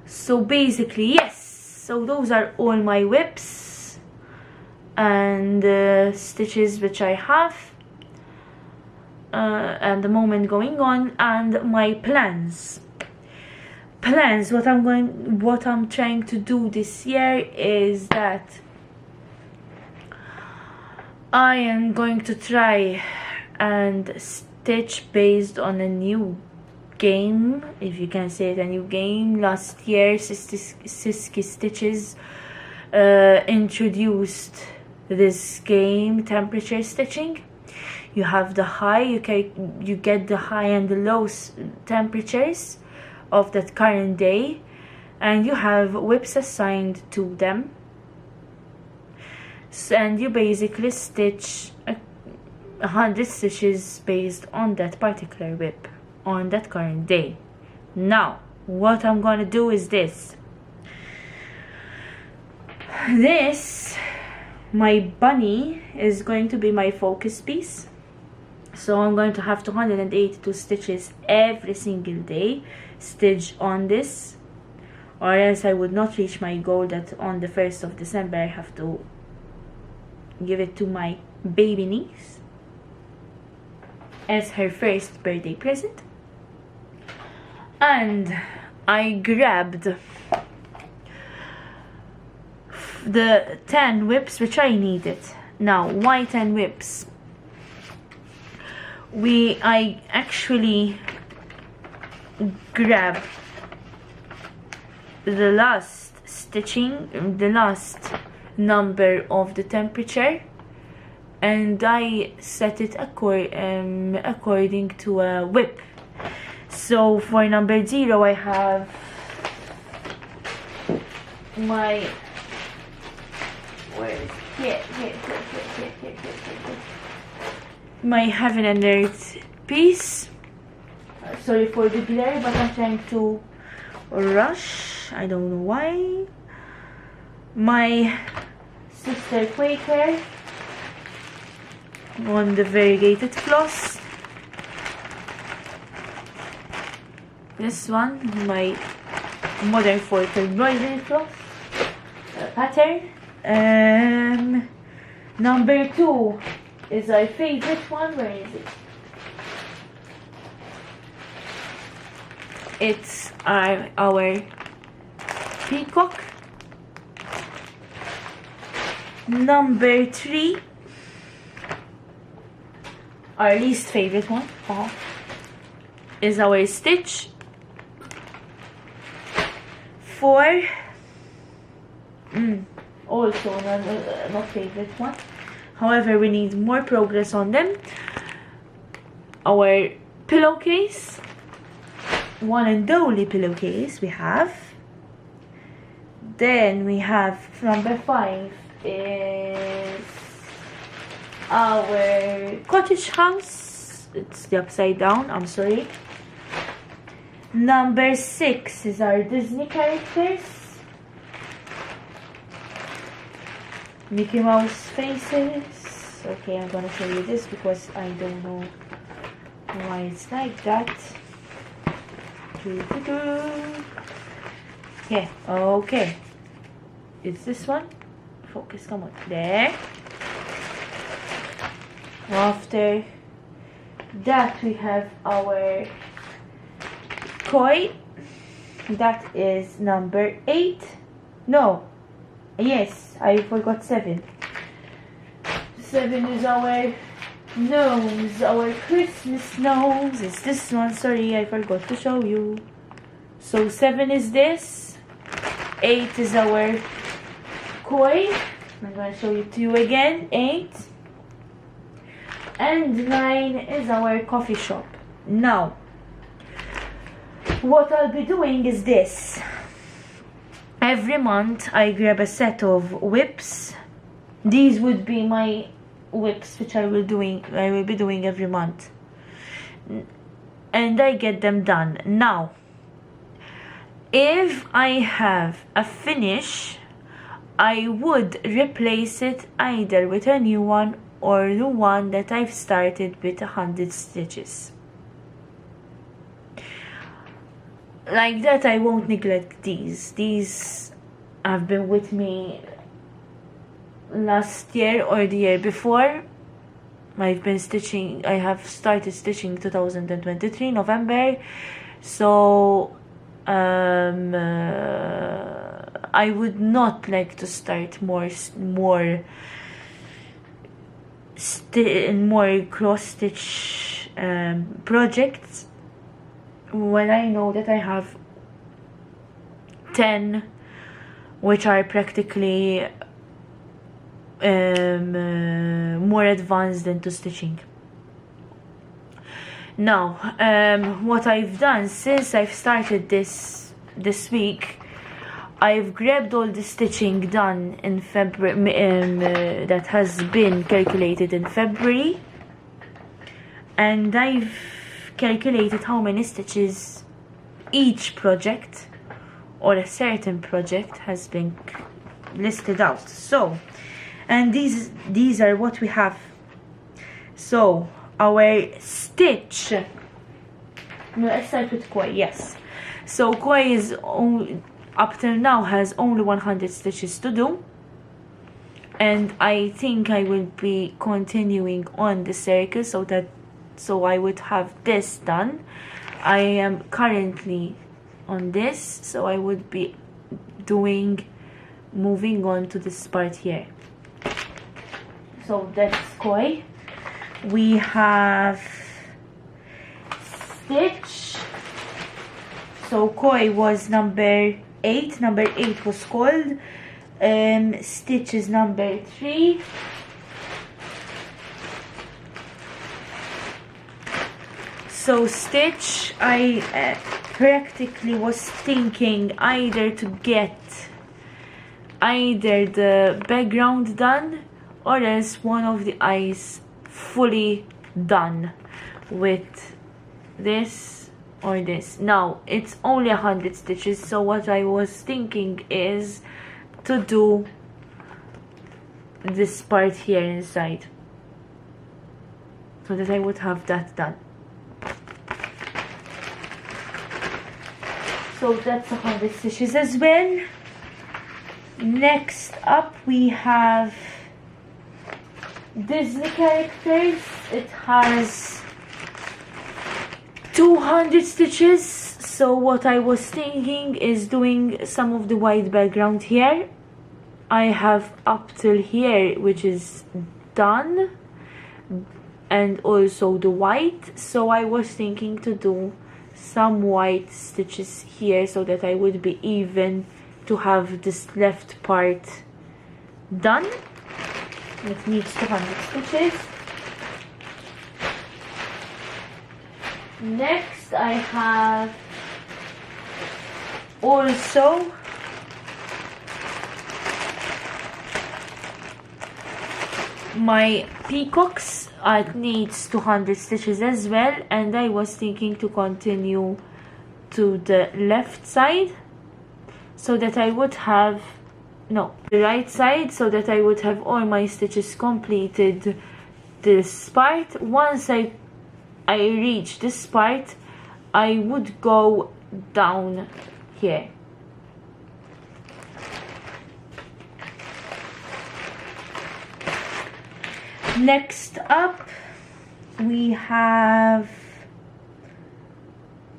So basically, yes, so those are all my WIPS and stitches which I have at the moment going on, and my plans. What I'm trying to do this year is that I am going to try and stitch based on a new game, if you can say it, a new game. Last year Siski Stitches introduced this game, temperature stitching. You have the high, you get the high and the low temperatures of that current day, and you have WIPs assigned to them. And you basically stitch 100 stitches based on that particular WIP on that current day. Now what I'm gonna do is this, my bunny is going to be my focus piece, so I'm going to have 282 stitches every single day stitch on this, or else I would not reach my goal that on the 1st of December I have to give it to my baby niece as her first birthday present. And I grabbed the 10 WIPs which I needed. Now why 10 WIPs? I actually grabbed the last stitching, the last number of the temperature, and I set it according to a WIP. So for number 0 I have my my heaven and earth piece. Sorry for the glare, but I'm trying to rush, I don't know why. My sister Quaker on the variegated floss. This one, my modern foil embroidery floss pattern. Number 2 is our favorite one. Where is it? It's our peacock. Number 3, our least favorite one, is our stitch. 4, also not favorite one. However, we need more progress on them. Our pillowcase, one and only pillowcase we have. Then we have number 5 is our cottage house. It's the upside down, I'm sorry. Number 6 is our Disney characters, Mickey Mouse faces. Okay, I'm gonna show you this because I don't know why it's like that. Yeah, okay. It's this one. Focus, come on. There. After that we have our koi. That is number 8. No. Yes, I forgot 7. 7 is our nose, our Christmas nose. It's this one, sorry, I forgot to show you. So 7 is this. 8 is our koi. I'm going to show it to you again. 8. And 9 is our coffee shop. Now, what I'll be doing is this. Every month I grab a set of WIPS. These would be my WIPS which I will be doing every month. And I get them done. Now, if I have a finish, I would replace it either with a new one or the one that I've started with 100 stitches. Like that, I won't neglect these. These have been with me last year or the year before. I have started stitching 2023 November. So I would not like to start more cross-stitch projects when I know that I have 10 which are practically more advanced into stitching. Now, what I've done since I've started this week, I've grabbed all the stitching done in February, that has been calculated in February, and I've calculated how many stitches each project or a certain project has been listed out. So, and these are what we have. So our stitch, no, let's start with koi. Yes, so koi is only, up till now has only 100 stitches to do, and I think I will be continuing on the circle so I would have this done. I am currently on this, so I would be moving on to this part here. So that's koi. We have stitch. So koi was number 8. Number 8 was called stitches number 3. So stitch, I practically was thinking either to get either the background done or else one of the eyes fully done with this or this. Now it's only 100 stitches, so what I was thinking is to do this part here inside so that I would have that done. So that's 100 stitches as well. Next up we have Disney characters. It has 200 stitches. So what I was thinking is doing some of the white background here. I have up till here, which is done, and also the white. So I was thinking to do some white stitches here so that I would be even to have this left part done. It needs 200 stitches. Next I have also my peacocks. It needs 200 stitches as well, and I was thinking to continue to the left side so that I would have the right side, so that I would have all my stitches completed this part. Once I reach this part, I would go down here. Next up we have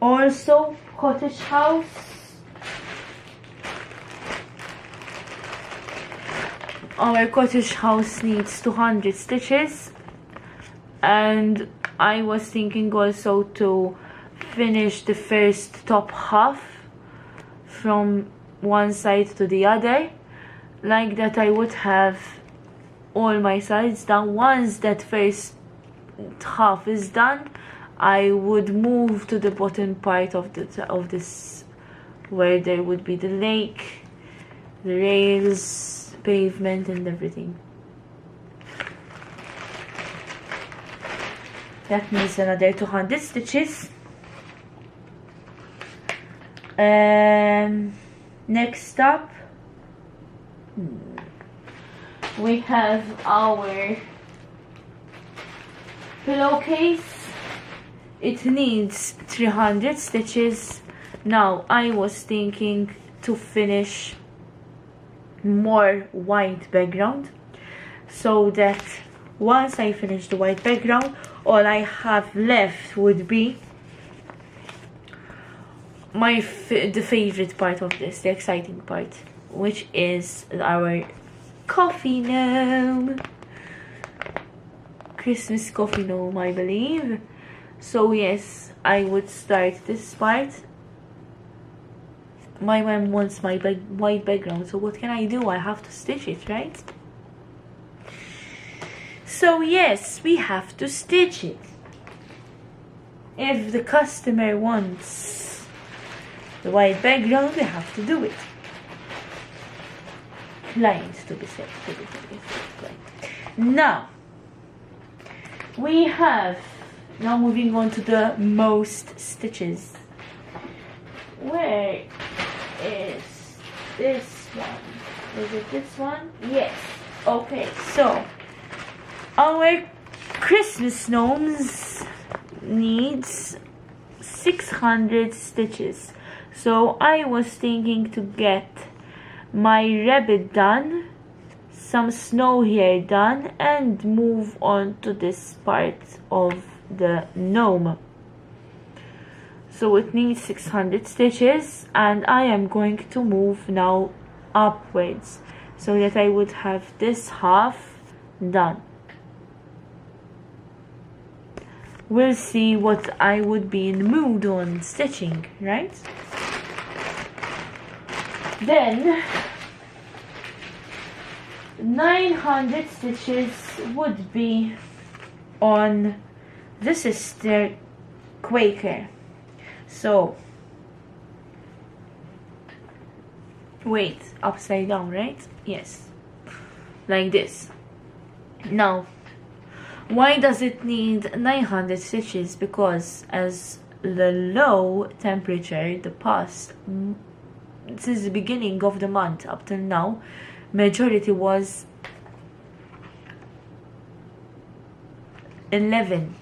also cottage house. Our cottage house needs 200 stitches, and I was thinking also to finish the first top half from one side to the other, like that I would have all my sides done. Once that first half is done, I would move to the bottom part of this where there would be the lake, the rails, pavement and everything. That needs another 200 stitches. Next up we have our pillowcase. It needs 300 stitches. Now I was thinking to finish more white background, so that once I finish the white background, all I have left would be the favorite part of this, the exciting part, which is our coffee gnome, Christmas coffee gnome, I believe. So yes, I would start this part. My mom wants my white background, so what can I do? I have to stitch it, right? So yes, we have to stitch it. If the customer wants the white background, we have to do it. Client to be said. Now we have moving on to the most stitches. Where is this one? Is it this one? Yes. Okay, so our Christmas gnomes needs 600 stitches. So I was thinking to get my rabbit done, some snow here done, and move on to this part of the gnome. So it needs 600 stitches, and I am going to move now upwards so that I would have this half done. We'll see what I would be in the mood on stitching, right? Then 900 stitches would be on the sister Quaker. So wait, upside down, right? Yes, like this. Now, why does it need 900 stitches? Because as the low temperature, the past, since the beginning of the month up till now, majority was 11.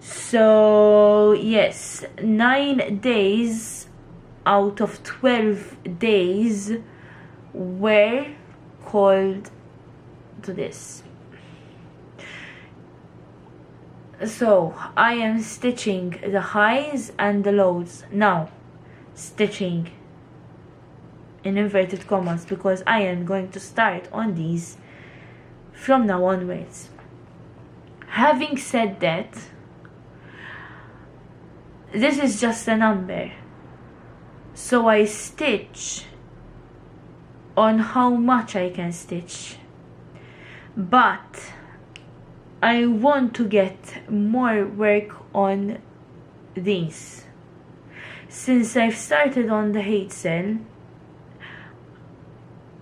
So yes, 9 days out of 12 days were called to this. So I am stitching the highs and the lows now, stitching in inverted commas, because I am going to start on these from now onwards. Having said that, this is just a number, so I stitch on how much I can stitch, but I want to get more work on these. Since I've started on the hate cell,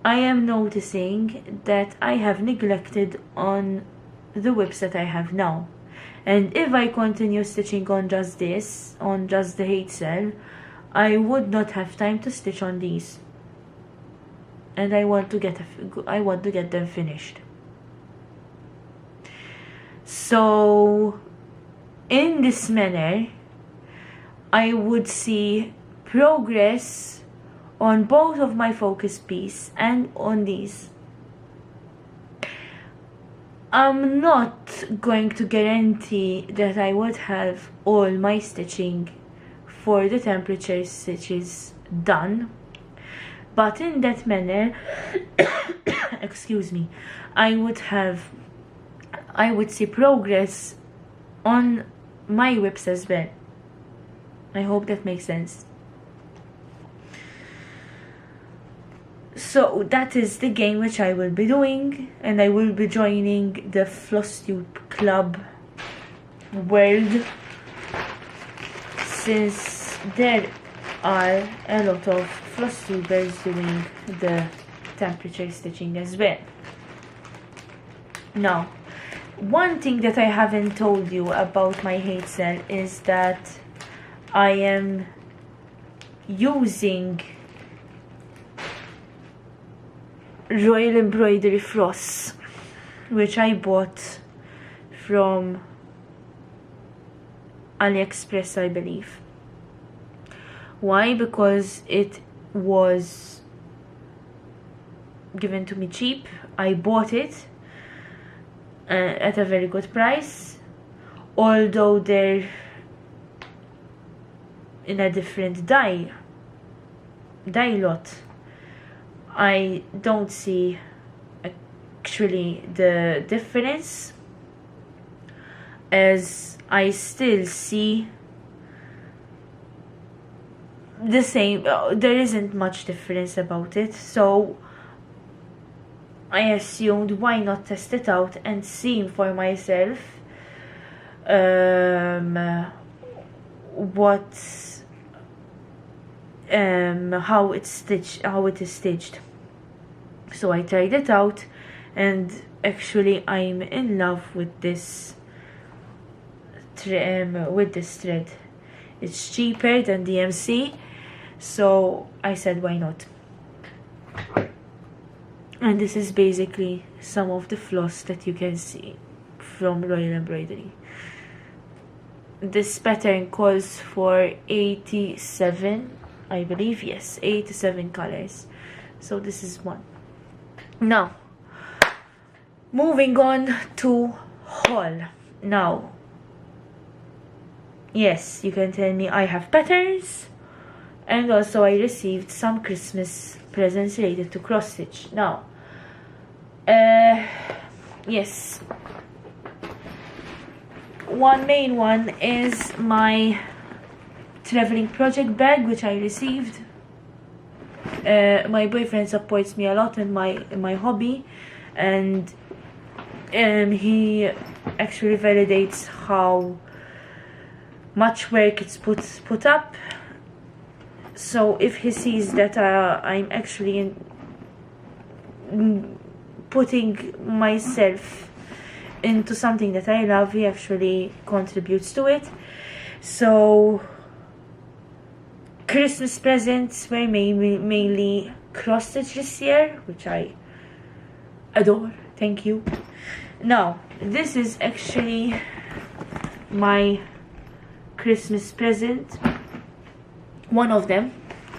I am noticing that I have neglected on the WIPS that I have now. And if I continue stitching on just this, on just the hate cell, I would not have time to stitch on these. And I want to get them finished. So in this manner, I would see progress on both of my focus piece and on these. I'm not going to guarantee that I would have all my stitching for the temperature stitches done, but in that manner excuse me, I would see progress on my WIPS as well. I hope that makes sense. So that is the game which I will be doing, and I will be joining the Flosstube club world, since there are a lot of Flosstubers doing the temperature stitching as well. Now, one thing that I haven't told you about my hate cell is that I am using Royal Embroidery Floss, which I bought from AliExpress, I believe. Why? Because it was given to me cheap. I bought it at a very good price, although they're in a different dye lot. I don't see actually the difference, as I still see the same. There isn't much difference about it, so I assumed why not test it out and see for myself how it is stitched. So I tried it out, and actually I'm in love with this thread. It's cheaper than DMC, so I said why not. And this is basically some of the floss that you can see from Royal Embroidery. This pattern calls for 87, I believe, yes, 87 colors. So this is one. Now, moving on to haul. Now, yes, you can tell me I have patterns, and also I received some Christmas presents related to cross stitch. Now, yes, one main one is my traveling project bag, which I received my boyfriend supports me a lot in my hobby, and he actually validates how much work it's put up. So if he sees that I'm actually putting myself into something that I love, he actually contributes to it. So Christmas presents were mainly cross stitch this year, which I adore. Thank you. Now, this is actually my Christmas present. One of them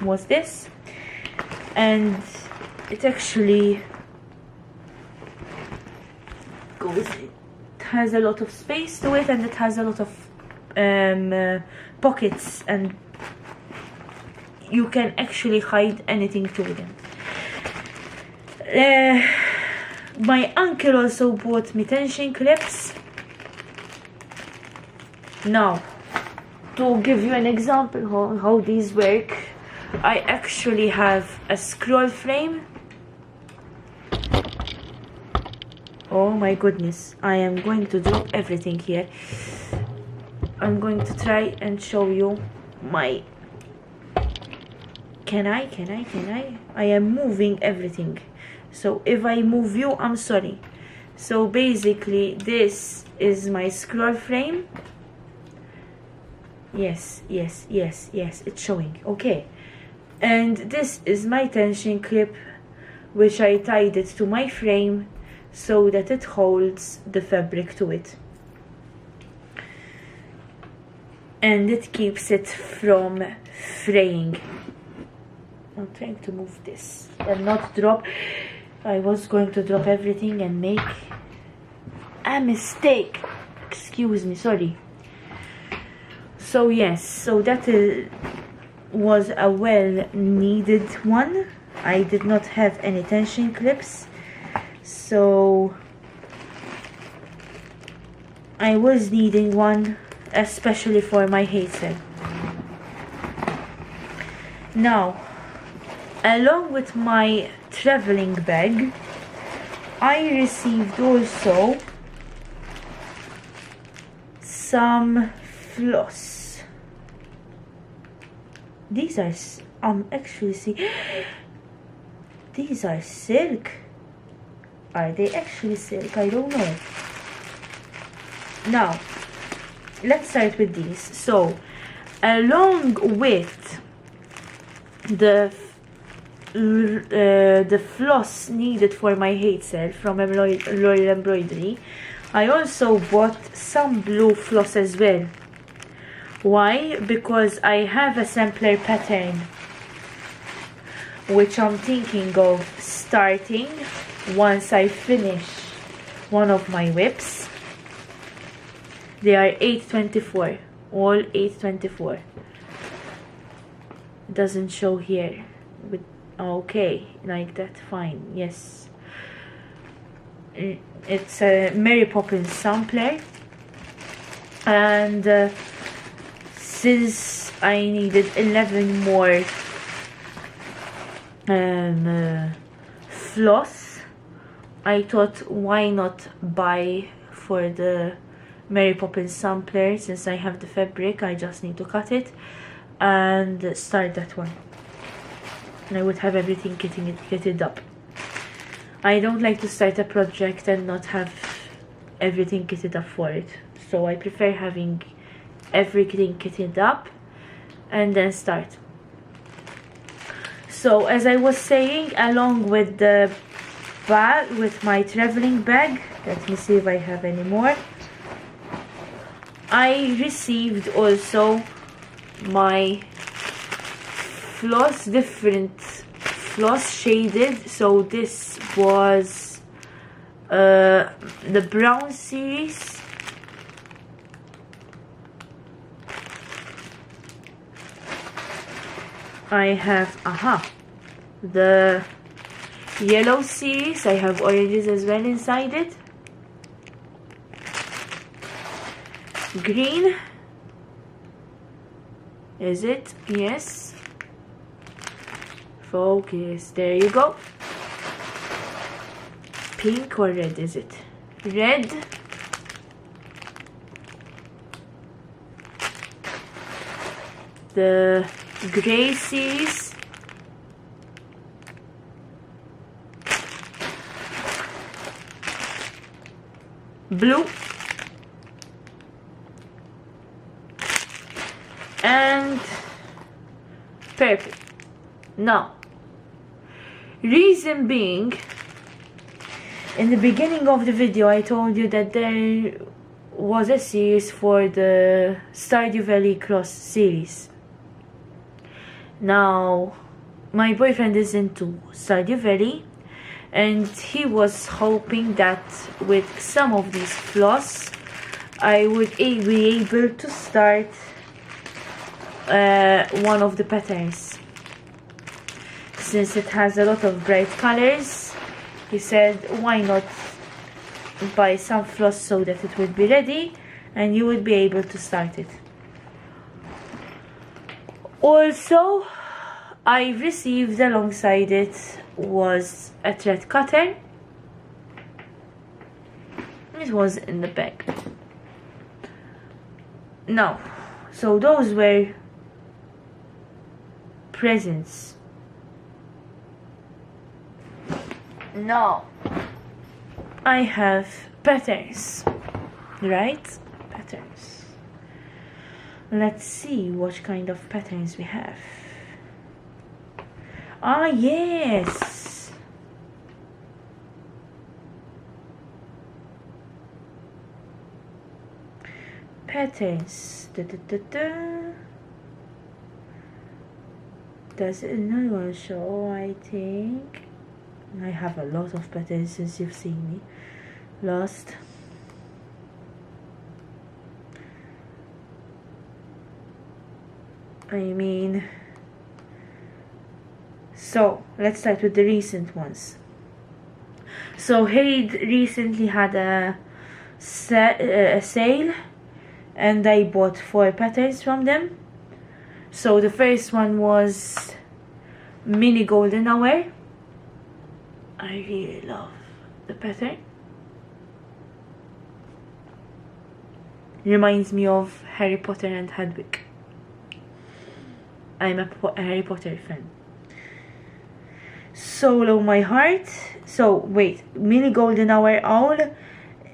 was this, and it actually it has a lot of space to it, and it has a lot of pockets, and you can actually hide anything to them. My uncle also bought me tension clips. Now, to give you an example how these work, I actually have a scroll frame. Oh my goodness, I am going to drop everything here. I'm going to try and show you my... Can I? I am moving everything. So if I move you, I'm sorry. So basically, this is my scroll frame. Yes, it's showing. Okay. And this is my tension clip, which I tied it to my frame so that it holds the fabric to it. And it keeps it from fraying. I'm trying to move this and not drop. I was going to drop everything and make a mistake. Excuse me, sorry. So yes, so that was a well needed one. I did not have any tension clips, so I was needing one, especially for my hazel. Now, along with my traveling bag, I received also some floss. These are, actually see, these are silk. Are they actually silk? I don't know. Now, let's start with these. So, along with the floss needed for my hazel from Royal Embroidery, I also bought some blue floss as well. Why? Because I have a sampler pattern which I'm thinking of starting once I finish one of my WIPS. They are 824, all 824. Doesn't show here, but okay, like that, fine. Yes, it's a Mary Poppins sampler, and since I needed 11 more floss, I thought, why not buy for the Mary Poppins sampler? Since I have the fabric, I just need to cut it and start that one, and I would have everything kitted up. I don't like to start a project and not have everything kitted up for it, so I prefer having everything kitted up and then start. So as I was saying, along with the bag, with my traveling bag, let me see if I have any more, I received also my floss, different floss shaded. So this was the brown series. I have the yellow series. I have oranges as well inside it. Green, is it? Yes. Focus. There you go. Pink or red is it? Red. The gray series. Blue. And purple. Now, reason being, in the beginning of the video I told you that there was a series for the Stardew Valley Cross series. Now, my boyfriend is into Stardew Valley, and he was hoping that with some of these floss I would be able to start one of the patterns. Since it has a lot of bright colors, he said why not buy some floss so that it would be ready and you would be able to start it. Also, I received alongside it was a thread cutter. It was in the bag. Now, so those were presents. Now I have patterns, right? Patterns. Let's see what kind of patterns we have. Ah, yes. Patterns. Does another one show? I think I have a lot of patterns since you've seen me last. So let's start with the recent ones. So Haid recently had a sale, and I bought 4 patterns from them. So the first one was Mini Golden Hour. I really love the pattern. Reminds me of Harry Potter and Hedwig. I'm a Harry Potter fan. Solo My Heart. So wait, Mini Golden Hour Owl.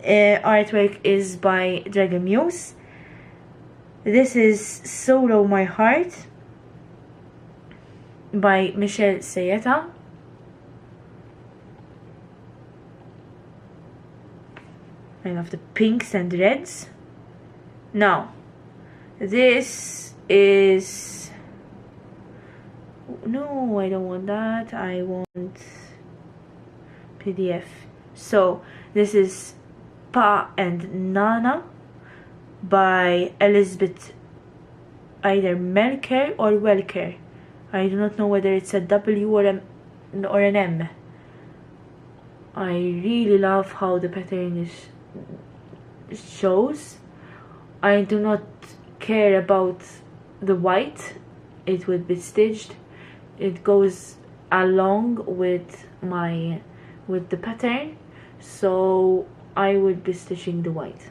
Artwork is by Dragon Muse. This is Solo My Heart by Michelle Sayeta. I love the pinks and reds. Now, this is... No, I don't want that. I want PDF. So, this is Pa and Nana by Elizabeth either Melker or Welker. I do not know whether it's a W or an M. I really love how the pattern shows. I do not care about the white. It would be stitched. It goes along with the pattern, so I would be stitching the white.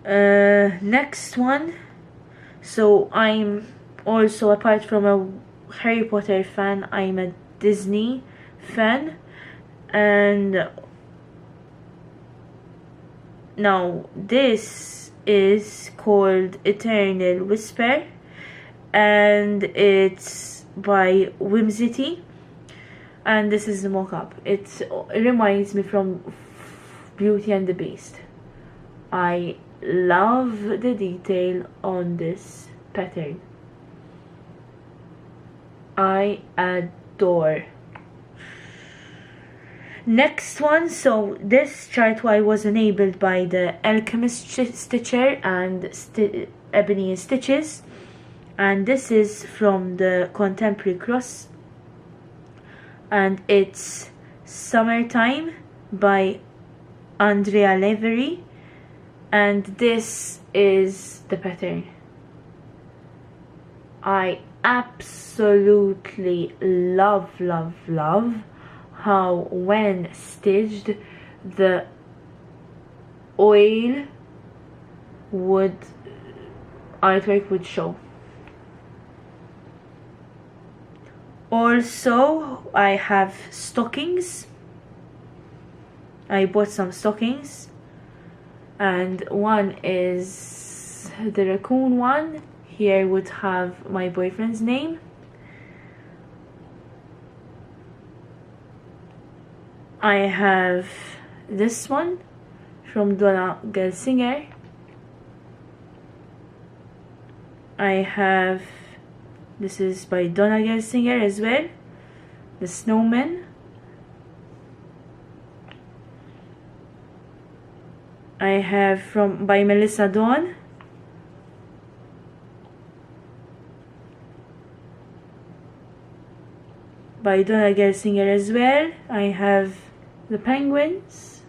Next one. So I'm also, apart from a Harry Potter fan, I'm a Disney fan, and now this is called Eternal Whisper, and it's by Whimsity, and this is the mock-up. It reminds me from Beauty and the Beast. I love the detail on this pattern. I adore. Next one, so this chart was enabled by the Alchemist Stitcher and Ebony and Stitches, and this is from the Contemporary Cross, and it's Summertime by Andrea Lavery, and this is the pattern. I absolutely love how when stitched the oil artwork would show. Also, I have stockings. I bought some stockings, and one is the raccoon one. Here would have my boyfriend's name. I have this one from Donna Gelsinger. I have, this is by Donna Gelsinger as well, the snowman. I have by Melissa Dawn. By Donna Gelsinger as well. I have the penguins.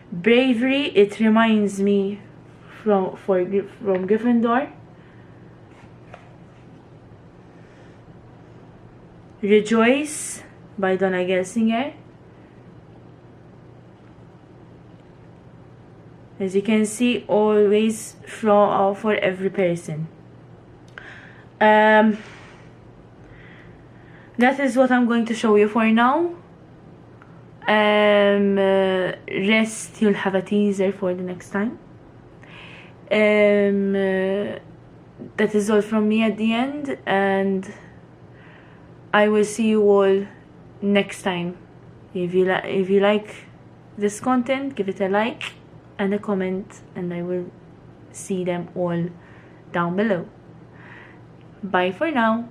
Bravery, it reminds me from Gryffindor. Rejoice by Donna Gelsinger. As you can see, always for every person. That is what I'm going to show you for now. Rest, you'll have a teaser for the next time. That is all from me at the end, and I will see you all next time. If you like this content, give it a like and a comment, and I will see them all down below. Bye for now.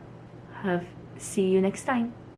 See you next time.